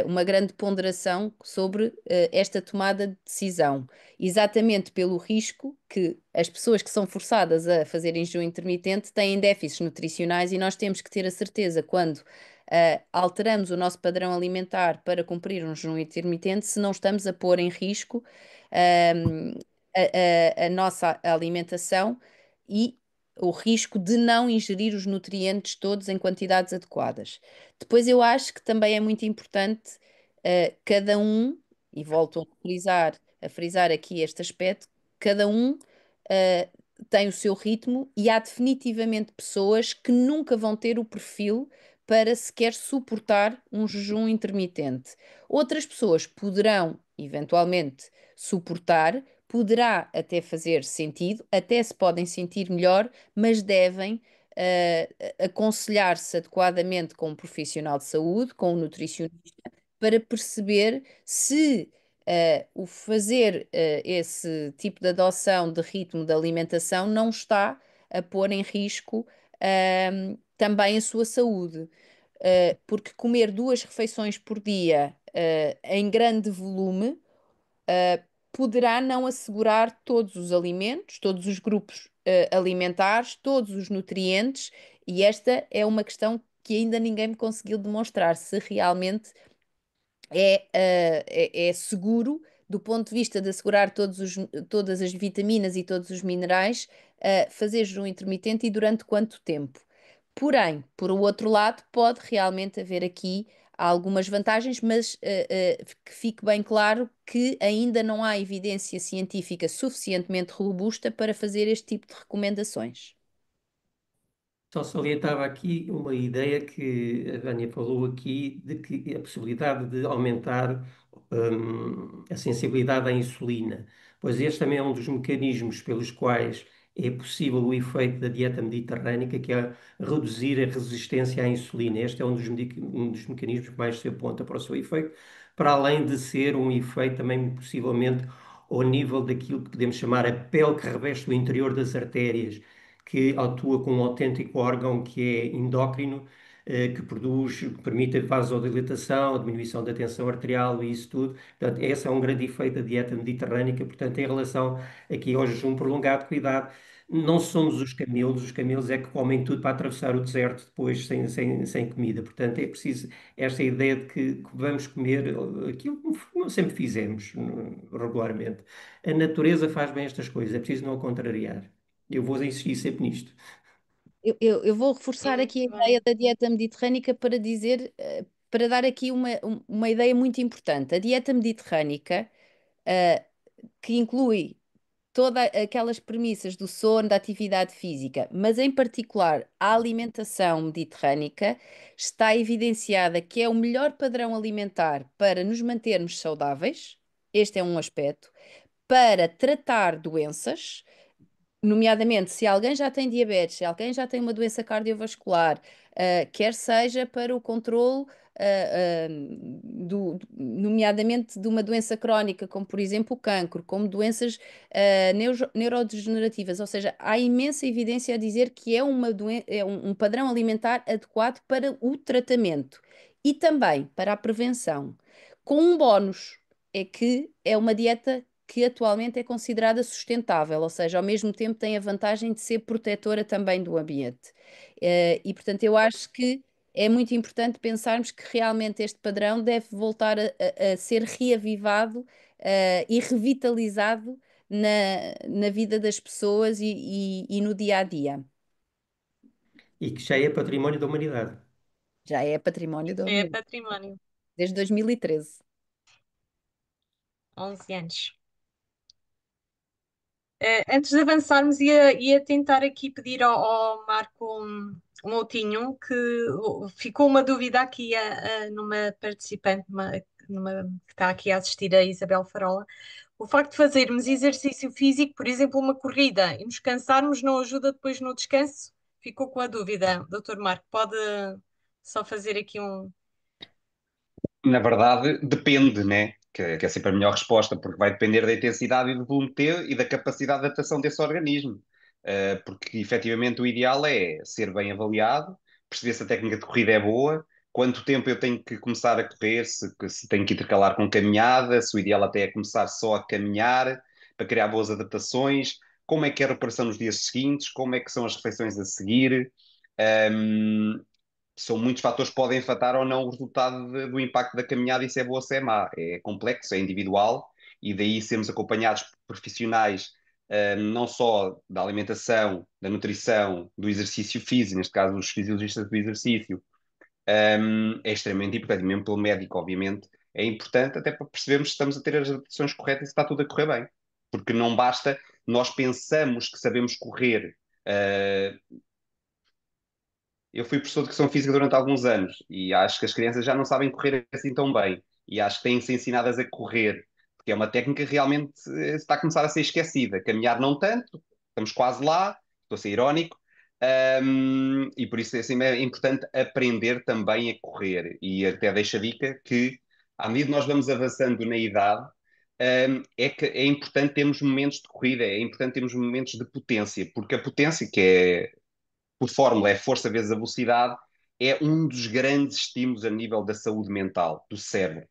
uma grande ponderação sobre esta tomada de decisão, exatamente pelo risco que as pessoas que são forçadas a fazerem jejum intermitente têm déficits nutricionais e nós temos que ter a certeza quando alteramos o nosso padrão alimentar para cumprir um jejum intermitente, se não estamos a pôr em risco ahm, a nossa alimentação e o risco de não ingerir os nutrientes todos em quantidades adequadas. Depois eu acho que também é muito importante cada um, e volto a frisar aqui este aspecto, cada um tem o seu ritmo e há definitivamente pessoas que nunca vão ter o perfil para sequer suportar um jejum intermitente. Outras pessoas poderão, eventualmente, suportar, poderá até fazer sentido, até se podem sentir melhor, mas devem aconselhar-se adequadamente com um profissional de saúde, com um nutricionista, para perceber se o fazer esse tipo de adoção de ritmo de alimentação não está a pôr em risco também a sua saúde. Porque comer duas refeições por dia, em grande volume, poderá não assegurar todos os alimentos, todos os grupos, alimentares, todos os nutrientes, e esta é uma questão que ainda ninguém me conseguiu demonstrar se realmente é seguro do ponto de vista de assegurar todas as vitaminas e todos os minerais, fazer jejum intermitente e durante quanto tempo. Porém, por o outro lado, pode realmente haver aqui algumas vantagens, mas que fique bem claro que ainda não há evidência científica suficientemente robusta para fazer este tipo de recomendações. Só salientava aqui uma ideia que a Vânia falou aqui, de que a possibilidade de aumentar a sensibilidade à insulina. Pois este também é um dos mecanismos pelos quais é possível o efeito da dieta mediterrânica, que é reduzir a resistência à insulina. Este é um dos mecanismos que mais se aponta para o seu efeito, para além de ser um efeito também possivelmente ao nível daquilo que podemos chamar a pele que reveste o interior das artérias, que atua com um autêntico órgão que é endócrino, que produz, que permite a vasodilatação, a diminuição da tensão arterial e isso tudo. Portanto, esse é um grande efeito da dieta mediterrânica. Portanto, em relação aqui ao jejum prolongado, cuidado, não somos os camelos é que comem tudo para atravessar o deserto depois sem comida. Portanto, é preciso esta ideia de que vamos comer aquilo como sempre fizemos, regularmente. A natureza faz bem estas coisas, é preciso não contrariar. Eu vou insistir sempre nisto. Eu vou reforçar Muito aqui a ideia bem. da dieta mediterrânica para dizer, para dar aqui uma ideia muito importante. A dieta mediterrânica, eh, que inclui todas aquelas premissas do sono, da atividade física, mas em particular a alimentação mediterrânica, está evidenciada que é o melhor padrão alimentar para nos mantermos saudáveis. Este é um aspecto. Para tratar doenças, nomeadamente se alguém já tem diabetes, se alguém já tem uma doença cardiovascular, quer seja para o controle, nomeadamente de uma doença crónica, como por exemplo o cancro, como doenças neurodegenerativas, ou seja, há imensa evidência a dizer que é, é um padrão alimentar adequado para o tratamento e também para a prevenção, com um bónus, é que é uma dieta que atualmente é considerada sustentável, ou seja, ao mesmo tempo tem a vantagem de ser protetora também do ambiente. E, portanto, eu acho que é muito importante pensarmos que realmente este padrão deve voltar a ser reavivado, e revitalizado na vida das pessoas e no dia a dia. E que já é património da humanidade. Já é património da É humanidade, património. desde 2013. 11 anos. Antes de avançarmos, ia tentar aqui pedir ao Marco um outinho, que ficou uma dúvida aqui numa participante, que está aqui a assistir, a Isabel Farola. O facto de fazermos exercício físico, por exemplo, uma corrida, e nos cansarmos, não ajuda depois no descanso? Ficou com a dúvida, Dr. Marco. Pode só fazer aqui um. Na verdade, depende, né? Que é sempre a melhor resposta, porque vai depender da intensidade e do volume T e da capacidade de adaptação desse organismo. Porque efetivamente o ideal é ser bem avaliado, perceber se a técnica de corrida é boa, quanto tempo eu tenho que começar a correr, se tenho que intercalar com caminhada, se o ideal até é começar só a caminhar para criar boas adaptações, como é que é a recuperação nos dias seguintes, como é que são as refeições a seguir. Um, São muitos fatores que podem afetar ou não o resultado do impacto da caminhada e se é boa ou se é má. É complexo, é individual e daí sermos acompanhados por profissionais, não só da alimentação, da nutrição, do exercício físico, neste caso os fisiologistas do exercício, é extremamente importante, mesmo pelo médico, obviamente, é importante até para percebermos se estamos a ter as adaptações corretas e se está tudo a correr bem. Porque não basta, nós pensamos que sabemos correr, eu fui professor de educação física durante alguns anos e acho que as crianças já não sabem correr assim tão bem. E acho que têm-se ensinadas a correr, porque é uma técnica que realmente está a começar a ser esquecida. Caminhar não tanto, estamos quase lá, estou a ser irónico. E por isso assim, é importante aprender também a correr. E até deixo a dica que, à medida que nós vamos avançando na idade, é importante termos momentos de corrida, é importante termos momentos de potência, porque a potência, que é por fórmula é força vezes a velocidade, é um dos grandes estímulos a nível da saúde mental, do cérebro,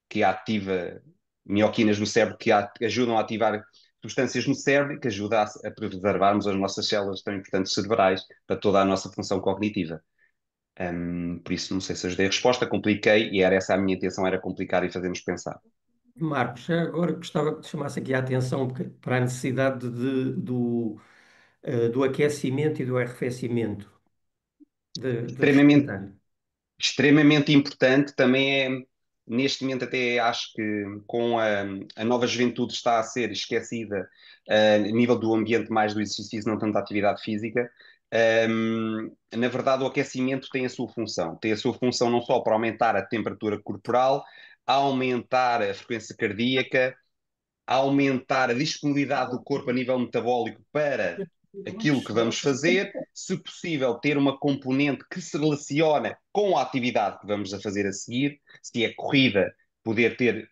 que ativa mioquinas no cérebro que ajudam a ativar substâncias no cérebro e que ajudam a preservarmos as nossas células tão importantes cerebrais para toda a nossa função cognitiva. Por isso, não sei se ajudei a resposta, compliquei e era essa a minha intenção, era complicar e fazermos pensar. Marcos, já agora gostava que chamasse aqui a atenção para a necessidade do aquecimento e do arrefecimento, de Extremamente respeitar. extremamente importante também é, neste momento até acho que com a nova juventude está a ser esquecida a nível do ambiente mais do exercício, não tanto da atividade física, Na verdade, o aquecimento tem a sua função. Tem a sua função não só para aumentar a temperatura corporal, aumentar a frequência cardíaca, aumentar a disponibilidade do corpo a nível metabólico para aquilo que vamos fazer, se possível, ter uma componente que se relaciona com a atividade que vamos a fazer a seguir, se é corrida, poder ter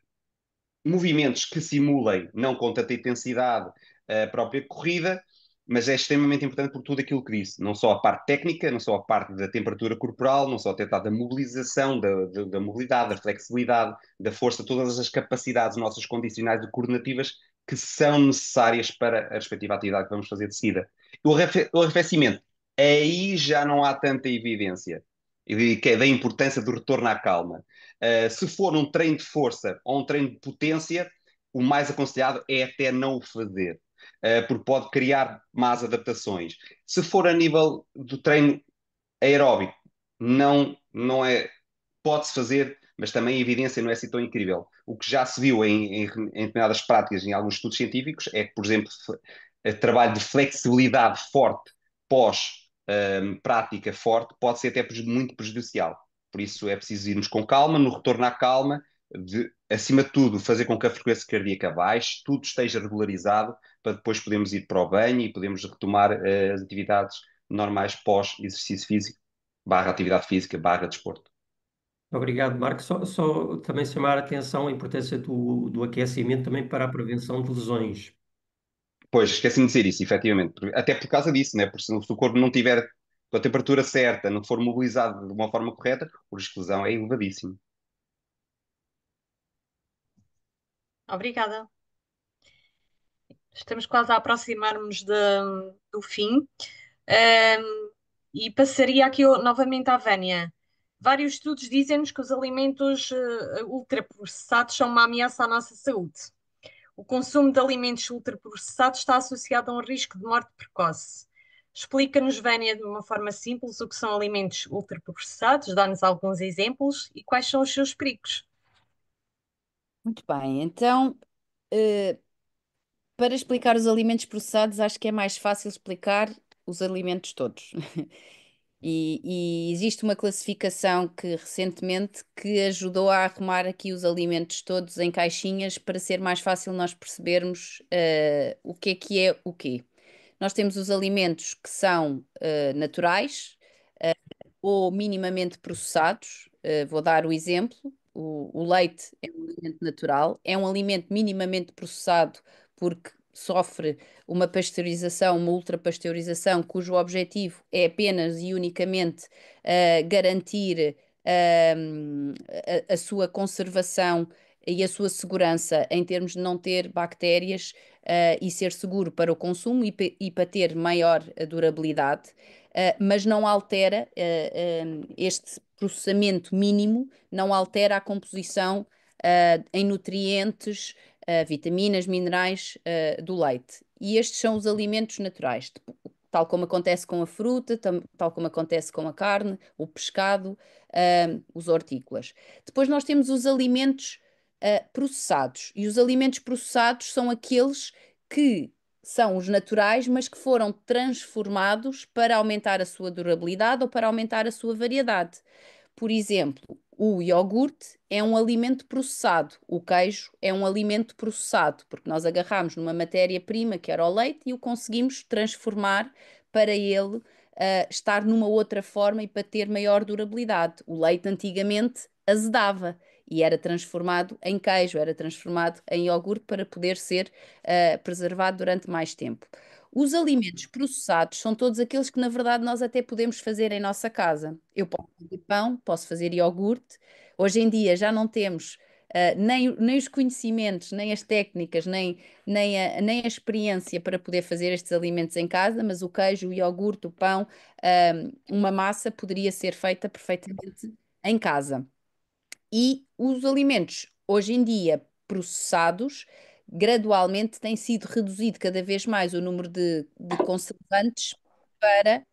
movimentos que simulem, não com tanta intensidade, a própria corrida, mas é extremamente importante por tudo aquilo que disse, não só a parte técnica, não só a parte da temperatura corporal, não só a tentar da mobilização, da mobilidade, da flexibilidade, da força, todas as capacidades nossas condicionais e coordenativas que são necessárias para a respectiva atividade que vamos fazer de seguida. O arrefecimento, aí já não há tanta evidência que é da importância do retorno à calma. Se for um treino de força ou um treino de potência, o mais aconselhado é até não o fazer, porque pode criar más adaptações. Se for a nível do treino aeróbico, não é, pode-se fazer, mas também a evidência não é assim tão incrível. O que já se viu em determinadas práticas, em alguns estudos científicos, é que, por exemplo, trabalho de flexibilidade forte pós prática forte pode ser até muito prejudicial. Por isso é preciso irmos com calma, no retorno à calma, acima de tudo, fazer com que a frequência cardíaca baixe, tudo esteja regularizado, para depois podermos ir para o banho e podemos retomar as atividades normais pós-exercício físico, barra atividade física, barra desporto. Obrigado, Marco. Só também chamar a atenção a importância do aquecimento também para a prevenção de lesões. Pois, esqueci-me de dizer isso, efetivamente. Até por causa disso, né? Porque se o corpo não tiver com a temperatura certa, não for mobilizado de uma forma correta, o risco de lesão é elevadíssimo. Obrigada. Estamos quase a aproximar-nos do fim. E passaria aqui novamente à Vânia. Vários estudos dizem-nos que os alimentos ultraprocessados são uma ameaça à nossa saúde. O consumo de alimentos ultraprocessados está associado a um risco de morte precoce. Explica-nos, Vânia, de uma forma simples, o que são alimentos ultraprocessados, dá-nos alguns exemplos e quais são os seus perigos. Muito bem, então, eh, para explicar os alimentos processados, acho que é mais fácil explicar os alimentos todos. E existe uma classificação que recentemente que ajudou a arrumar aqui os alimentos todos em caixinhas para ser mais fácil nós percebermos o que é o quê. Nós temos os alimentos que são naturais, ou minimamente processados. Vou dar o exemplo: o leite é um alimento natural, é um alimento minimamente processado porque sofre uma pasteurização, uma ultrapasteurização, cujo objetivo é apenas e unicamente garantir a sua conservação e a sua segurança em termos de não ter bactérias, e ser seguro para o consumo e para ter maior durabilidade. Mas não altera, este processamento mínimo, não altera a composição em nutrientes, vitaminas, minerais do leite. E estes são os alimentos naturais, tal como acontece com a fruta, tal como acontece com a carne, o pescado, os hortícolas. Depois nós temos os alimentos processados. E os alimentos processados são aqueles que são os naturais, mas que foram transformados para aumentar a sua durabilidade ou para aumentar a sua variedade. Por exemplo, o iogurte é um alimento processado, o queijo é um alimento processado, porque nós agarramos numa matéria-prima que era o leite e o conseguimos transformar para ele estar numa outra forma e para ter maior durabilidade. O leite antigamente azedava e era transformado em queijo, era transformado em iogurte para poder ser preservado durante mais tempo. Os alimentos processados são todos aqueles que, na verdade, nós até podemos fazer em nossa casa. Eu posso fazer pão, posso fazer iogurte. Hoje em dia já não temos nem os conhecimentos, nem as técnicas, nem a experiência para poder fazer estes alimentos em casa, mas o queijo, o iogurte, o pão, uma massa poderia ser feita perfeitamente em casa. E os alimentos, hoje em dia, processados, gradualmente tem sido reduzido cada vez mais o número de conservantes para,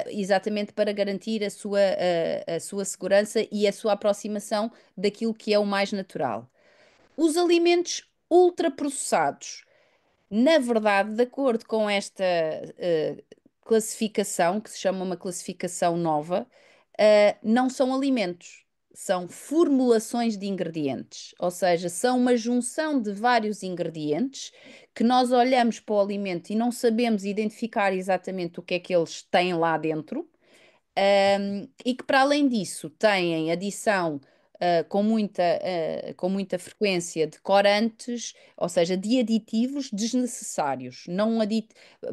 exatamente para garantir a sua segurança e a sua aproximação daquilo que é o mais natural. Os alimentos ultraprocessados, na verdade, de acordo com esta classificação, que se chama uma classificação nova, não são alimentos, são formulações de ingredientes, ou seja, são uma junção de vários ingredientes que nós olhamos para o alimento e não sabemos identificar exatamente o que é que eles têm lá dentro. E que, para além disso, têm adição com muita frequência de corantes, ou seja, de aditivos desnecessários. Não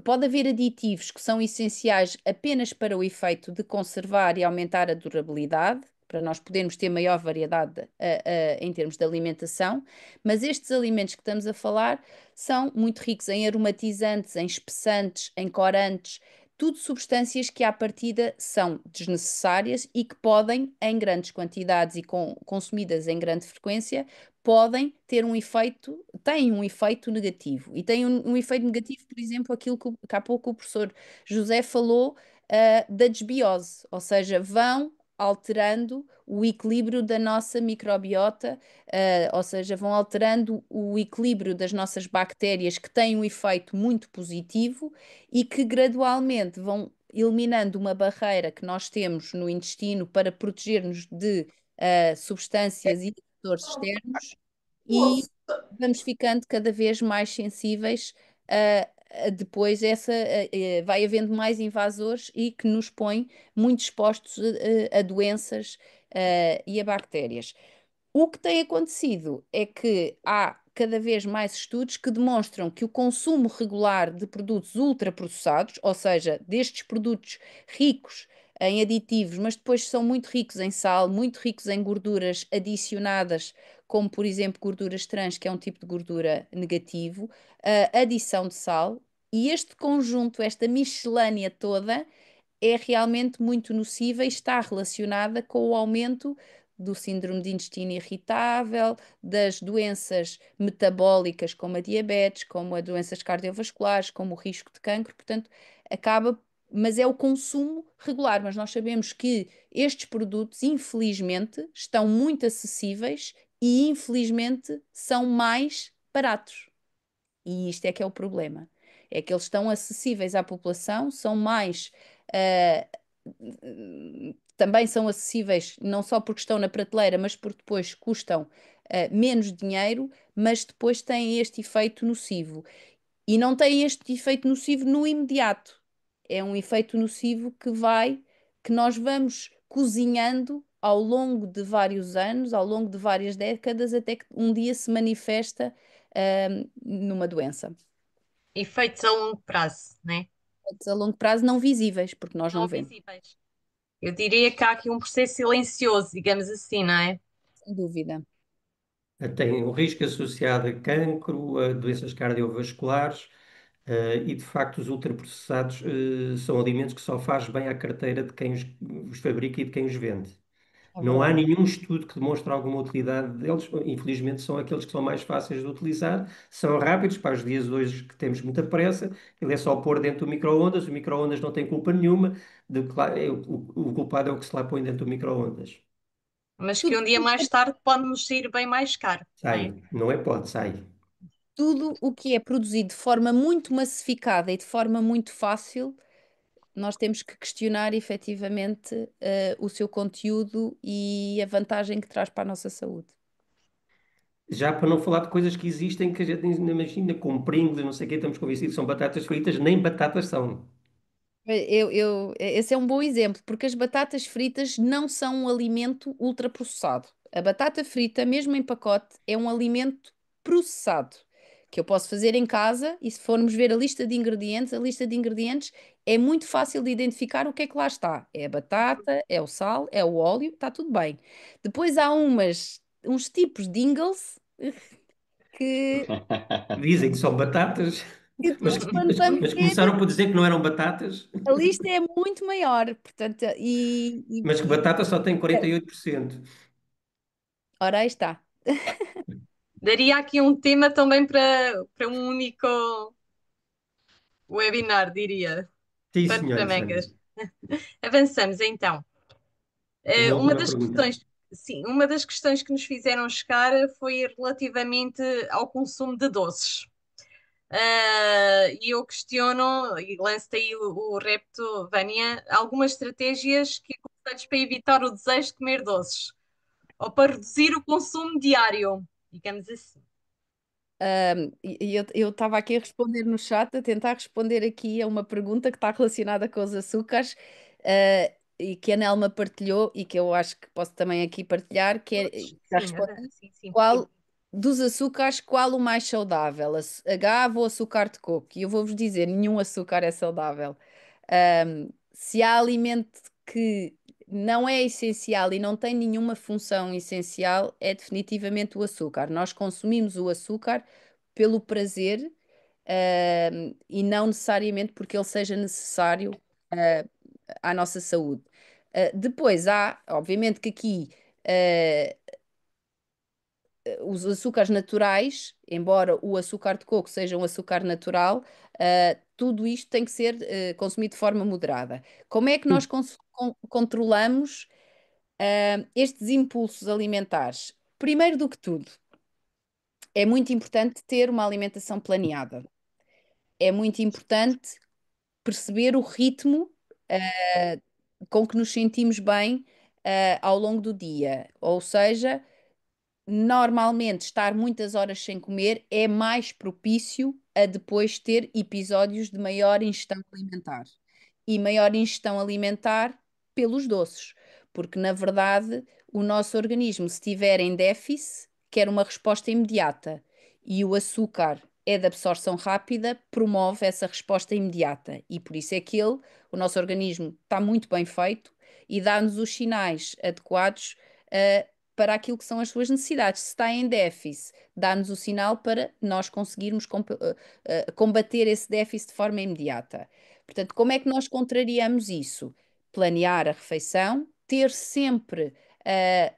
Pode haver aditivos que são essenciais apenas para o efeito de conservar e aumentar a durabilidade. Para nós podermos ter maior variedade em termos de alimentação, mas estes alimentos que estamos a falar são muito ricos em aromatizantes, em espessantes, em corantes, tudo substâncias que à partida são desnecessárias e que podem, em grandes quantidades e consumidas em grande frequência, podem ter um efeito, têm um efeito negativo. E têm um efeito negativo, por exemplo, aquilo que há pouco o professor José falou, da desbiose, ou seja, vão alterando o equilíbrio da nossa microbiota, ou seja, vão alterando o equilíbrio das nossas bactérias, que têm um efeito muito positivo e que gradualmente vão eliminando uma barreira que nós temos no intestino para proteger-nos de substâncias e fatores externos e vamos ficando cada vez mais sensíveis depois vai havendo mais invasores e que nos põe muito expostos a doenças e a bactérias. O que tem acontecido é que há cada vez mais estudos que demonstram que o consumo regular de produtos ultraprocessados, ou seja, destes produtos ricos em aditivos, mas depois são muito ricos em sal, muito ricos em gorduras adicionadas, como por exemplo gorduras trans, que é um tipo de gordura negativo, a adição de sal, e este conjunto, esta miscelânea toda, é realmente muito nociva e está relacionada com o aumento do síndrome de intestino irritável, das doenças metabólicas como a diabetes, como as doenças cardiovasculares, como o risco de cancro, portanto, acaba, mas é o consumo regular, mas nós sabemos que estes produtos, infelizmente, estão muito acessíveis e infelizmente são mais baratos. E isto é que é o problema. É que eles estão acessíveis à população, são mais. ah, Também são acessíveis não só porque estão na prateleira, mas porque depois custam menos dinheiro, mas depois têm este efeito nocivo. E não têm este efeito nocivo no imediato. É um efeito nocivo que nós vamos cozinhando ao longo de vários anos, ao longo de várias décadas, até que um dia se manifesta numa doença. Efeitos a longo prazo, né? A longo prazo não visíveis, porque nós não Não vemos, visíveis. Eu diria que há aqui um processo silencioso, digamos assim, não é? sem dúvida. Tem um risco associado a cancro, a doenças cardiovasculares, e de facto os ultraprocessados, são alimentos que só faz bem à carteira de quem os fabrica e de quem os vende. É Não há verdade. nenhum estudo que demonstre alguma utilidade deles. Infelizmente, são aqueles que são mais fáceis de utilizar, são rápidos para os dias de hoje que temos muita pressa. Ele é só pôr dentro do micro-ondas, o micro-ondas não tem culpa nenhuma, o culpado é o que se lá põe dentro do micro-ondas. Mas que Tudo, um dia mais tarde pode nos sair bem mais caro, não é? Sai, não é pode, sai. tudo o que é produzido de forma muito massificada e de forma muito fácil, nós temos que questionar efetivamente o seu conteúdo e a vantagem que traz para a nossa saúde. Já para não falar de coisas que existem que a gente nem imagina, como Pringles, não sei o quê, estamos convencidos que são batatas fritas, nem batatas são. Esse é um bom exemplo, porque as batatas fritas não são um alimento ultraprocessado. A batata frita, mesmo em pacote, é um alimento processado, que eu posso fazer em casa e se formos ver a lista de ingredientes é muito fácil de identificar o que é que lá está. É a batata, é o sal, é o óleo, está tudo bem. Depois há uns tipos de Ingles que, Dizem que são batatas, que mas, depois quando mas, vamos mas ver, começaram por dizer que não eram batatas, a lista é muito maior, portanto, mas que batata só tem 48%. ora aí está. Daria aqui um tema também para um único webinar, diria. Sim, Pano senhora para Sandra. mangas. Avançamos então. Uma Uma última das pergunta. questões, sim, uma das questões que nos fizeram chegar foi relativamente ao consumo de doces. E eu questiono e lanço-te aí o repto, Vânia, algumas estratégias que aconselhas para evitar o desejo de comer doces ou para reduzir o consumo diário, digamos assim. E eu estava aqui a responder no chat, a tentar responder aqui a uma pergunta que está relacionada com os açúcares, e que a Nelma partilhou e que eu acho que posso também aqui partilhar, que é, Todos, já sim, respondi, sim, sim. qual dos açúcares, qual o mais saudável? Agave ou açúcar de coco? E eu vou-vos dizer, nenhum açúcar é saudável. Se há alimento que não é essencial e não tem nenhuma função essencial, é definitivamente o açúcar. Nós consumimos o açúcar pelo prazer, e não necessariamente porque ele seja necessário, ah, à nossa saúde. Depois há, obviamente que aqui, os açúcares naturais, embora o açúcar de coco seja um açúcar natural, tudo isto tem que ser consumido de forma moderada. Como é que nós controlamos estes impulsos alimentares? Primeiro do que tudo, é muito importante ter uma alimentação planeada. É muito importante perceber o ritmo com que nos sentimos bem ao longo do dia. Ou seja, normalmente estar muitas horas sem comer é mais propício a depois ter episódios de maior ingestão alimentar. E maior ingestão alimentar pelos doces, porque na verdade o nosso organismo, se estiver em déficit, quer uma resposta imediata. E o açúcar é de absorção rápida, promove essa resposta imediata. E por isso é que o nosso organismo, está muito bem feito e dá-nos os sinais adequados para aquilo que são as suas necessidades. Se está em déficit, dá-nos o sinal para nós conseguirmos combater esse déficit de forma imediata. Portanto, como é que nós contrariamos isso? Planear a refeição, ter sempre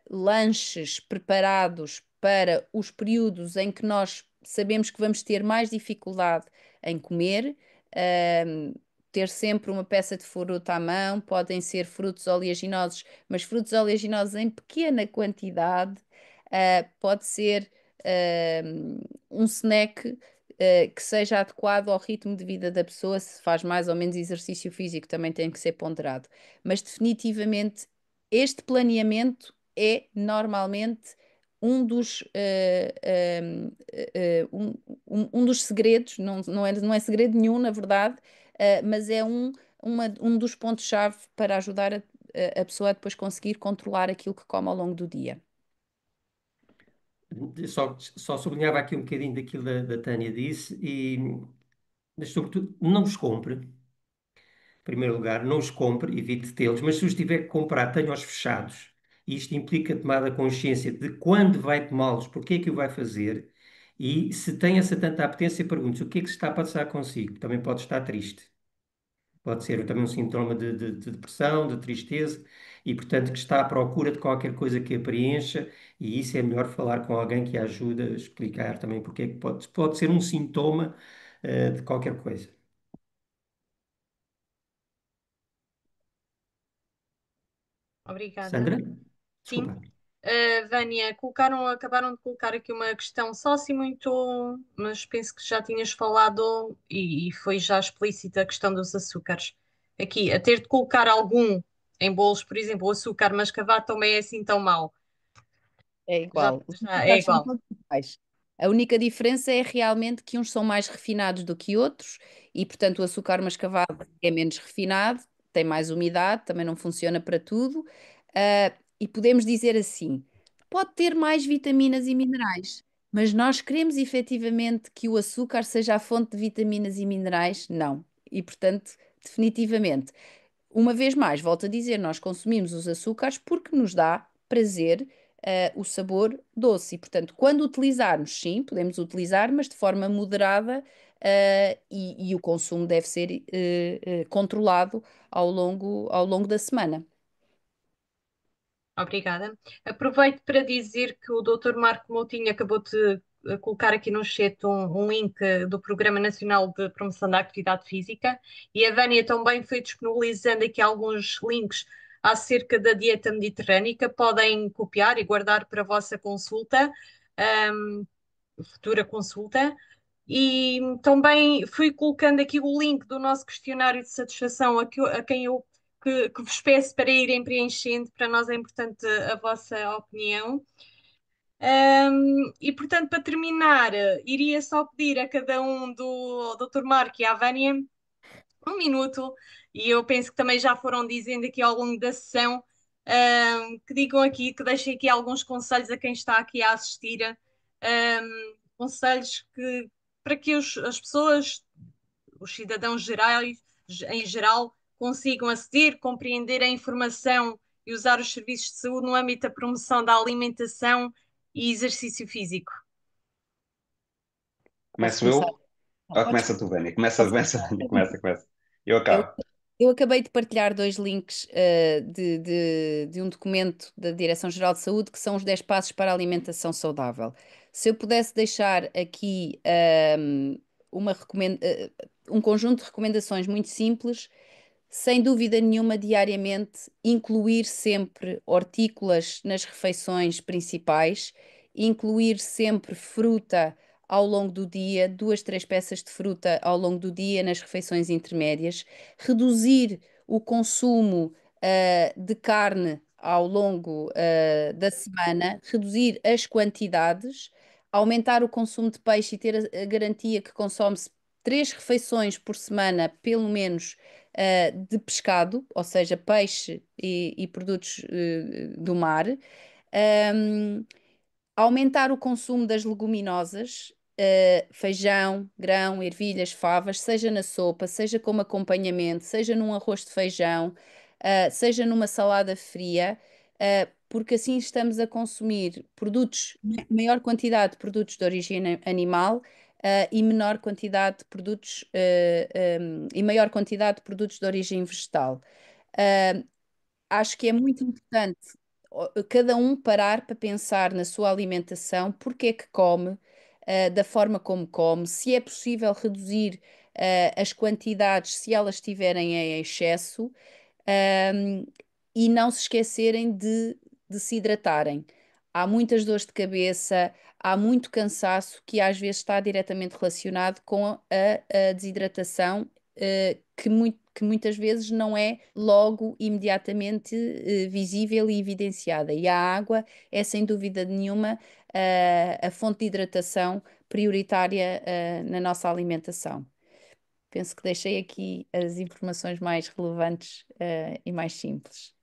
lanches preparados para os períodos em que nós sabemos que vamos ter mais dificuldade em comer. ahm, Ter sempre uma peça de fruta à mão, podem ser frutos oleaginosos, mas frutos oleaginosos em pequena quantidade. Pode ser um snack que seja adequado ao ritmo de vida da pessoa, se faz mais ou menos exercício físico, também tem que ser ponderado. Mas definitivamente este planeamento é normalmente um dos, um dos segredos, não é segredo nenhum, na verdade, mas é um dos pontos-chave para ajudar a pessoa a depois conseguir controlar aquilo que come ao longo do dia. Só sublinhava aqui um bocadinho daquilo da Tânia disse, mas sobretudo não os compre. Em primeiro lugar, não os compre, evite tê-los, mas se os tiver que comprar, tenha-os fechados. Isto implica tomar a consciência de quando vai tomá-los, porque é que o vai fazer, e se tem essa tanta apetência, pergunte-se o que é que se está a passar consigo. Também pode estar triste. Pode ser também um sintoma de depressão, de tristeza, e portanto que está à procura de qualquer coisa que a preencha, e isso é melhor falar com alguém que a ajude a explicar também porque é que pode ser um sintoma, de qualquer coisa. Obrigada. Sandra? Sim. Desculpa. Vânia, acabaram de colocar aqui uma questão só assim muito, mas penso que já tinhas falado e foi já explícita a questão dos açúcares. Aqui, a ter de colocar algum em bolos, por exemplo, o açúcar mascavado também é assim tão mau. É Já, igual. Os já é açúcares são igual. todos iguais. A única diferença é realmente que uns são mais refinados do que outros e, portanto, o açúcar mascavado é menos refinado, tem mais umidade, também não funciona para tudo. E podemos dizer assim: pode ter mais vitaminas e minerais, mas nós queremos efetivamente que o açúcar seja a fonte de vitaminas e minerais? Não. E, portanto, definitivamente. Uma vez mais, volto a dizer, nós consumimos os açúcares porque nos dá prazer, o sabor doce. E, portanto, quando utilizarmos, sim, podemos utilizar, mas de forma moderada, e o consumo deve ser controlado ao longo da semana. Obrigada. Aproveito para dizer que o Dr. Marco Moutinho acabou de colocar aqui no chat um link do Programa Nacional de Promoção da Atividade Física e a Vânia também foi disponibilizando aqui alguns links acerca da dieta mediterrânica. Podem copiar e guardar para a vossa consulta, futura consulta. E também fui colocando aqui o link do nosso questionário de satisfação a quem eu que vos peço para irem preenchendo, para nós é importante a vossa opinião. E portanto, para terminar, iria só pedir a cada um do Dr. Marco e à Vânia um minuto, e eu penso que também já foram dizendo aqui ao longo da sessão, que digam aqui, que deixem aqui alguns conselhos a quem está aqui a assistir, conselhos que, para que as pessoas, os cidadãos gerais, em geral, consigam aceder, compreender a informação e usar os serviços de saúde no âmbito da promoção da alimentação e exercício físico. Posso Começo começar? eu? Ah, Podes começa tu, Vânia. Começa, Posso começa, começar? Vânia. Começa, começa. Eu Eu, acabo. eu acabei de partilhar dois links de um documento da Direção-Geral de Saúde que são os 10 passos para a alimentação saudável. Se eu pudesse deixar aqui um conjunto de recomendações muito simples, sem dúvida nenhuma, diariamente, incluir sempre hortícolas nas refeições principais, incluir sempre fruta ao longo do dia, duas, três peças de fruta ao longo do dia nas refeições intermédias, reduzir o consumo de carne ao longo da semana, reduzir as quantidades, aumentar o consumo de peixe e ter a garantia que consome-se três refeições por semana, pelo menos de pescado, ou seja, peixe e produtos do mar. Um, Aumentar o consumo das leguminosas, feijão, grão, ervilhas, favas, seja na sopa, seja como acompanhamento, seja num arroz de feijão, seja numa salada fria, porque assim estamos a consumir produtos, maior quantidade de produtos de origem animal, e menor quantidade de produtos, e maior quantidade de produtos de origem vegetal. Uh, Acho que é muito importante cada um parar para pensar na sua alimentação, porque é que come, da forma como come, se é possível reduzir, as quantidades se elas estiverem em excesso, um, e não se esquecerem de se hidratarem. Há muitas dores de cabeça, há muito cansaço que às vezes está diretamente relacionado com a desidratação, que muitas vezes não é logo imediatamente visível e evidenciada. E a água é sem dúvida nenhuma a fonte de hidratação prioritária na nossa alimentação. Penso que deixei aqui as informações mais relevantes, e mais simples.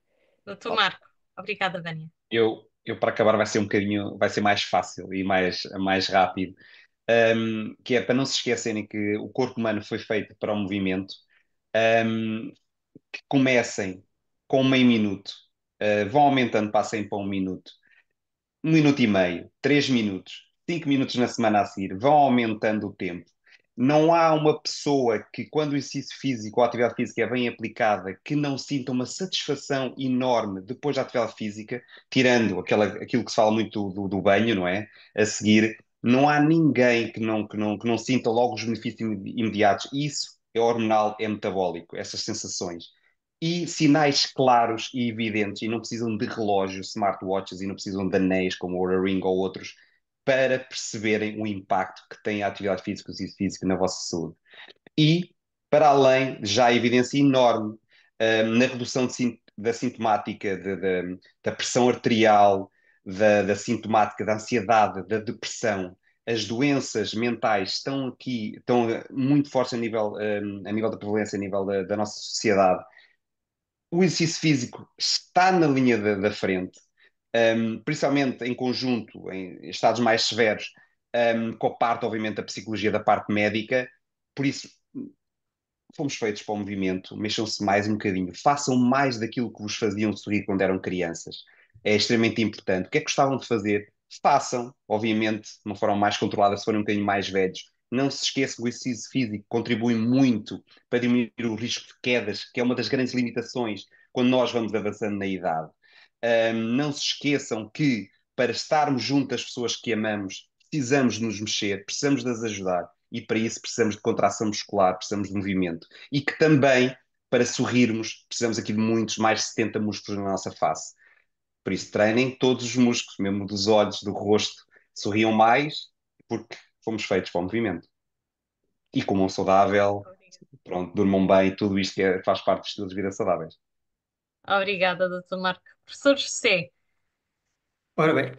Doutor Marco, obrigada, Vânia. Eu para acabar vai ser um bocadinho, vai ser mais fácil e mais rápido. Que é para não se esquecerem que o corpo humano foi feito para o movimento. Um, que comecem com meio minuto, vão aumentando, passem para um minuto, 1 minuto e meio, 3 minutos, 5 minutos na semana a seguir, vão aumentando o tempo. Não há uma pessoa que, quando o exercício físico ou a atividade física é bem aplicada, que não sinta uma satisfação enorme depois da atividade física, tirando aquilo que se fala muito do banho, não é? A seguir, não há ninguém que não sinta logo os benefícios imediatos. Isso é hormonal, é metabólico, essas sensações e sinais claros e evidentes, e não precisam de relógios, smartwatches, e não precisam de anéis como o Oura Ring ou outros, para perceberem o impacto que tem a atividade física e o exercício físico na vossa saúde. E, para além, já há evidência enorme na redução da sintomática, da pressão arterial, da sintomática da ansiedade, da depressão. As doenças mentais estão aqui, estão muito fortes a nível da prevalência, a nível da nossa sociedade. O exercício físico está na linha da frente, principalmente em conjunto, em estados mais severos, com a parte, obviamente, da psicologia, da parte médica. Por isso, fomos feitos para o movimento, mexam-se mais um bocadinho, façam mais daquilo que vos faziam sorrir quando eram crianças. É extremamente importante. O que é que gostavam de fazer? Façam, obviamente, de uma forma mais controlada, se forem um bocadinho mais velhos. Não se esqueçam que o exercício físico contribui muito para diminuir o risco de quedas, que é uma das grandes limitações quando nós vamos avançando na idade. Não se esqueçam que, para estarmos junto às pessoas que amamos, precisamos de nos mexer, precisamos de as ajudar e para isso precisamos de contração muscular, precisamos de movimento. E que também, para sorrirmos, precisamos aqui de muitos, mais de 70 músculos na nossa face. Por isso, treinem todos os músculos, mesmo dos olhos, do rosto, sorriam mais, porque fomos feitos para o movimento. e comam saudável, Obrigada. pronto, durmam bem, tudo isto faz parte dos estilos de vida saudáveis. Obrigada, Dr. Marco. Professor José, Ora bem,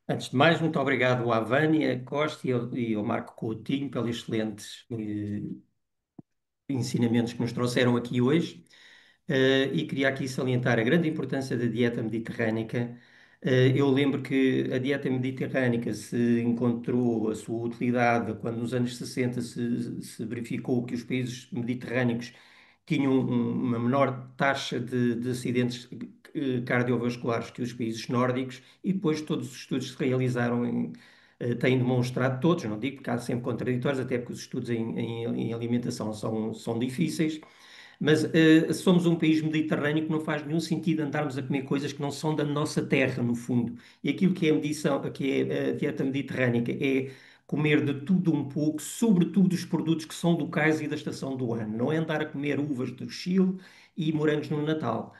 antes de mais, muito obrigado à Vânia Costa e ao Marco Coutinho pelos excelentes ensinamentos que nos trouxeram aqui hoje. E queria aqui salientar a grande importância da dieta mediterrânica. Eu lembro que a dieta mediterrânica se encontrou a sua utilidade quando nos anos 60 se verificou que os países mediterrâneos tinham uma menor taxa de acidentes cardiovasculares que os países nórdicos, e depois todos os estudos que se realizaram têm demonstrado, todos, não digo porque há sempre contraditórios, até porque os estudos em alimentação são difíceis, mas somos um país mediterrâneo que não faz nenhum sentido andarmos a comer coisas que não são da nossa terra, no fundo. E aquilo que é a medição, que é a dieta mediterrânica, é comer de tudo um pouco, sobretudo os produtos que são locais e da estação do ano. Não é andar a comer uvas do Chile e morangos no Natal.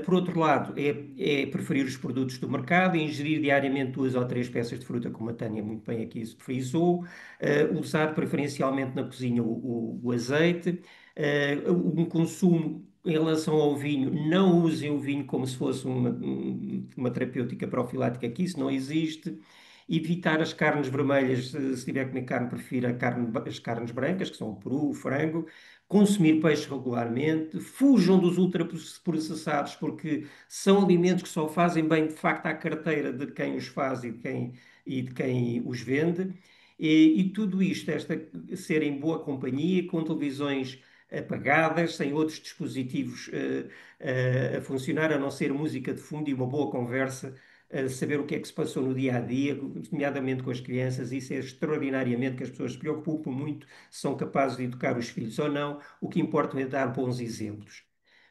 Por outro lado, é preferir os produtos do mercado, ingerir diariamente duas ou três peças de fruta, como a Tânia muito bem aqui se frisou, usar preferencialmente na cozinha o azeite, um consumo em relação ao vinho, não usem o vinho como se fosse uma terapêutica profilática, que isso não existe. Evitar as carnes vermelhas, se tiver que comer carne, prefira as carnes brancas, que são o peru, o frango. Consumir peixe regularmente. Fujam dos ultraprocessados, porque são alimentos que só fazem bem, de facto, à carteira de quem os faz e de quem os vende. E tudo isto, ser em boa companhia, com televisões apagadas, sem outros dispositivos a funcionar, a não ser música de fundo e uma boa conversa, a saber o que é que se passou no dia a dia, nomeadamente com as crianças. Isso é extraordinariamente que as pessoas se preocupam muito se são capazes de educar os filhos ou não. O que importa é dar bons exemplos.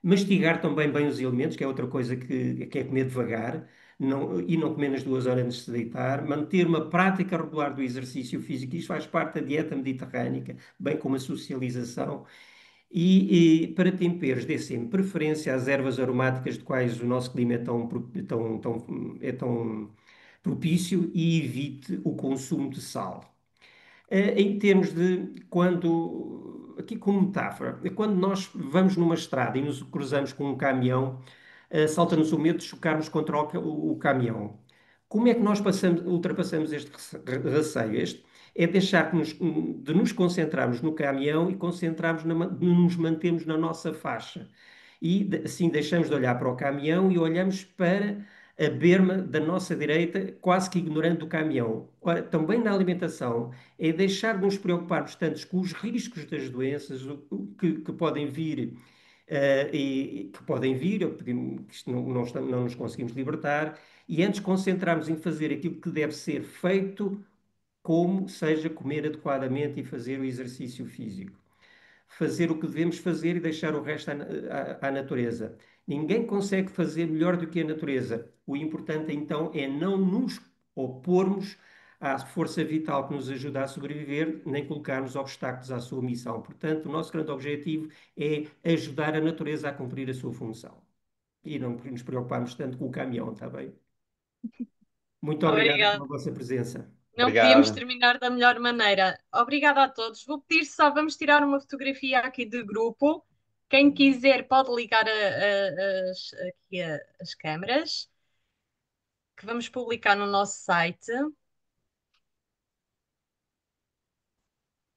Mastigar também bem os alimentos, que é outra coisa que é comer devagar. E não comer nas 2 horas antes de se deitar, manter uma prática regular do exercício físico, isto faz parte da dieta mediterrânica, bem como a socialização. E para temperos, dê sempre preferência às ervas aromáticas de quais o nosso clima é tão propício, e evite o consumo de sal. Em termos de quando, aqui como metáfora, quando nós vamos numa estrada e nos cruzamos com um caminhão, salta-nos o medo de chocarmos contra o caminhão. Como é que nós ultrapassamos este receio? Este é deixar de nos concentrarmos no caminhão e de nos mantermos na nossa faixa. E assim deixamos de olhar para o caminhão e olhamos para a berma da nossa direita, quase que ignorando o caminhão. Ora, também na alimentação, é deixar de nos preocuparmos tanto com os riscos das doenças que podem vir, e que podem vir, ou que isto não nos conseguimos libertar, e antes concentrarmos em fazer aquilo que deve ser feito, como seja comer adequadamente e fazer o exercício físico. Fazer o que devemos fazer e deixar o resto à natureza. Ninguém consegue fazer melhor do que a natureza. O importante então é não nos opormos à força vital que nos ajuda a sobreviver, nem colocarmos obstáculos à sua missão. Portanto, o nosso grande objetivo é ajudar a natureza a cumprir a sua função. E não nos preocuparmos tanto com o caminhão, está bem? Muito obrigado obrigada. pela vossa presença. Não podíamos Obrigado. terminar da melhor maneira. Obrigada a todos. Vou pedir só, vamos tirar uma fotografia aqui de grupo. Quem quiser pode ligar as câmaras, que vamos publicar no nosso site.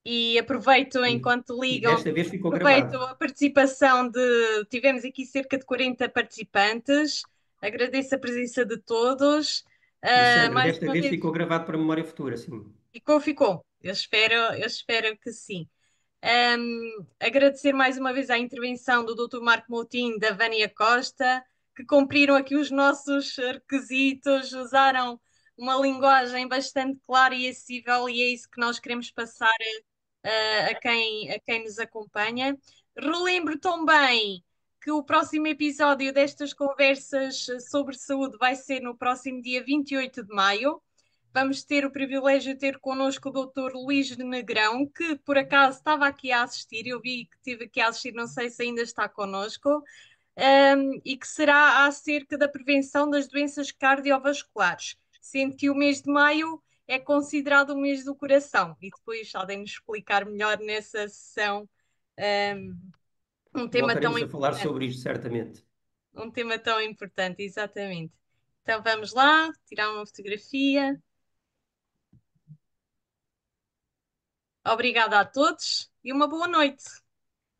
E aproveito E, enquanto e ligam, desta vez ficou aproveito gravado. a participação de. Tivemos aqui cerca de 40 participantes. Agradeço a presença de todos. E Sandra, Mais desta uma vez vez, ficou gravado para a memória futura, sim. ficou, ficou. Eu espero que sim. Agradecer mais uma vez a intervenção do Dr. Marco Moutinho, da Vânia Costa, que cumpriram aqui os nossos requisitos, usaram uma linguagem bastante clara e acessível, e é isso que nós queremos passar a quem nos acompanha. Relembro também que o próximo episódio destas conversas sobre saúde vai ser no próximo dia 28 de maio. Vamos ter o privilégio de ter connosco o Dr. Luís Negrão, que por acaso estava aqui a assistir, eu vi que esteve aqui a assistir, não sei se ainda está connosco, e que será acerca da prevenção das doenças cardiovasculares, sendo que o mês de maio é considerado o mês do coração. E depois podem-nos explicar melhor nessa sessão, um tema tão Voltaremos a falar importante. sobre isto, certamente. Um tema tão importante, exatamente. Então vamos lá, tirar uma fotografia. Obrigada a todos e uma boa noite.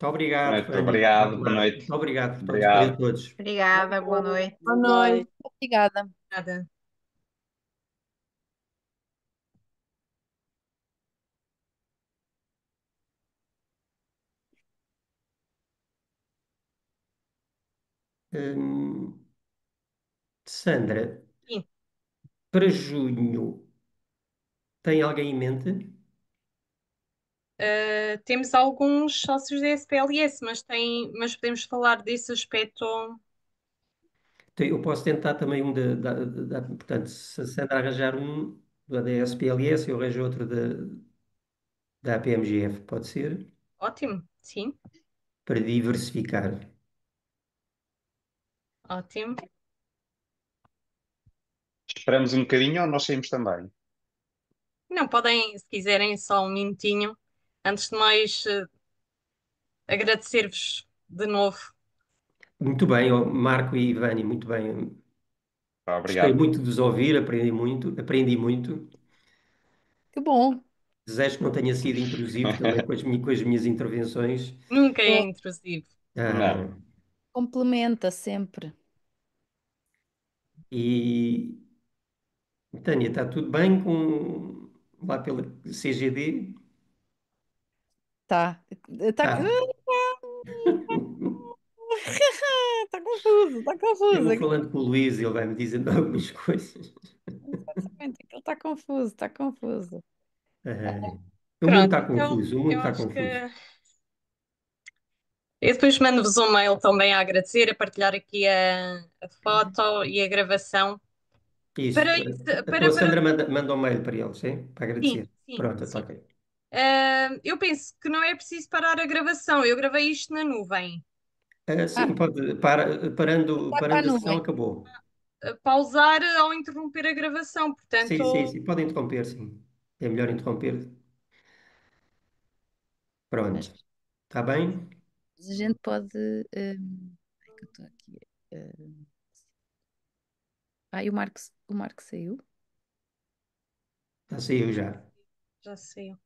Muito obrigado, Muito Fanny. Está obrigado, boa claro. noite. Muito obrigado por participar a Obrigado. todos. Obrigada, boa noite. Boa noite. Obrigada. Nada. Hum, Sandra, Sim. para junho, tem alguém em mente? Temos alguns sócios da SPLS, mas podemos falar desse aspecto. Eu posso tentar também um portanto, se a Sandra arranjar um da SPLS, eu arranjo outro da APMGF, pode ser? Ótimo, sim, Para diversificar. ótimo. Esperamos um bocadinho ou nós saímos também? Não podem, se quiserem, só um minutinho. Antes de mais, agradecer-vos de novo. Muito bem, ó, Marco e Ivani, muito bem. Gostei Obrigado. muito de vos ouvir, aprendi muito. Que bom. Desejo que não tenha sido intrusivo também com as minhas intervenções. Nunca é É, intrusivo. Não. Ah, complementa sempre. e Tânia, está tudo bem lá pela CGD? Tá. Tá, Tá. tá confuso, tá Eu confuso. vou falando com o Luís e ele vai me dizendo algumas coisas. Exatamente, aquilo tá confuso, tá confuso. Ah, o mundo Pronto, está então confuso, o mundo eu está acho que. confuso. Eu depois mando-vos um mail também a agradecer, a partilhar aqui a foto e a gravação. Isso. Para isso, A tua para... Sandra manda um mail para eles, sim? Para Sim, agradecer. sim, Pronto, está sim. ok. Eu penso que não é preciso parar a gravação. Eu gravei isto na nuvem. Ah, Sim, pode. tá para a Parando a sessão, nuvem. acabou. Pausar ao interromper a gravação. Sim, Portanto, sim, sim. Pode interromper, sim. É melhor interromper. Mas, Pronto. Está bem? mas a gente pode. Ai, que eu estou aqui. E o Marco saiu? Já saiu já. já sei.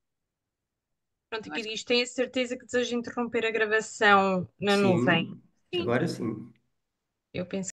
Pronto, Eu aqui acho diz: tenho a certeza que deseja interromper a gravação na nuvem. Sim, Sim, agora sim. eu penso.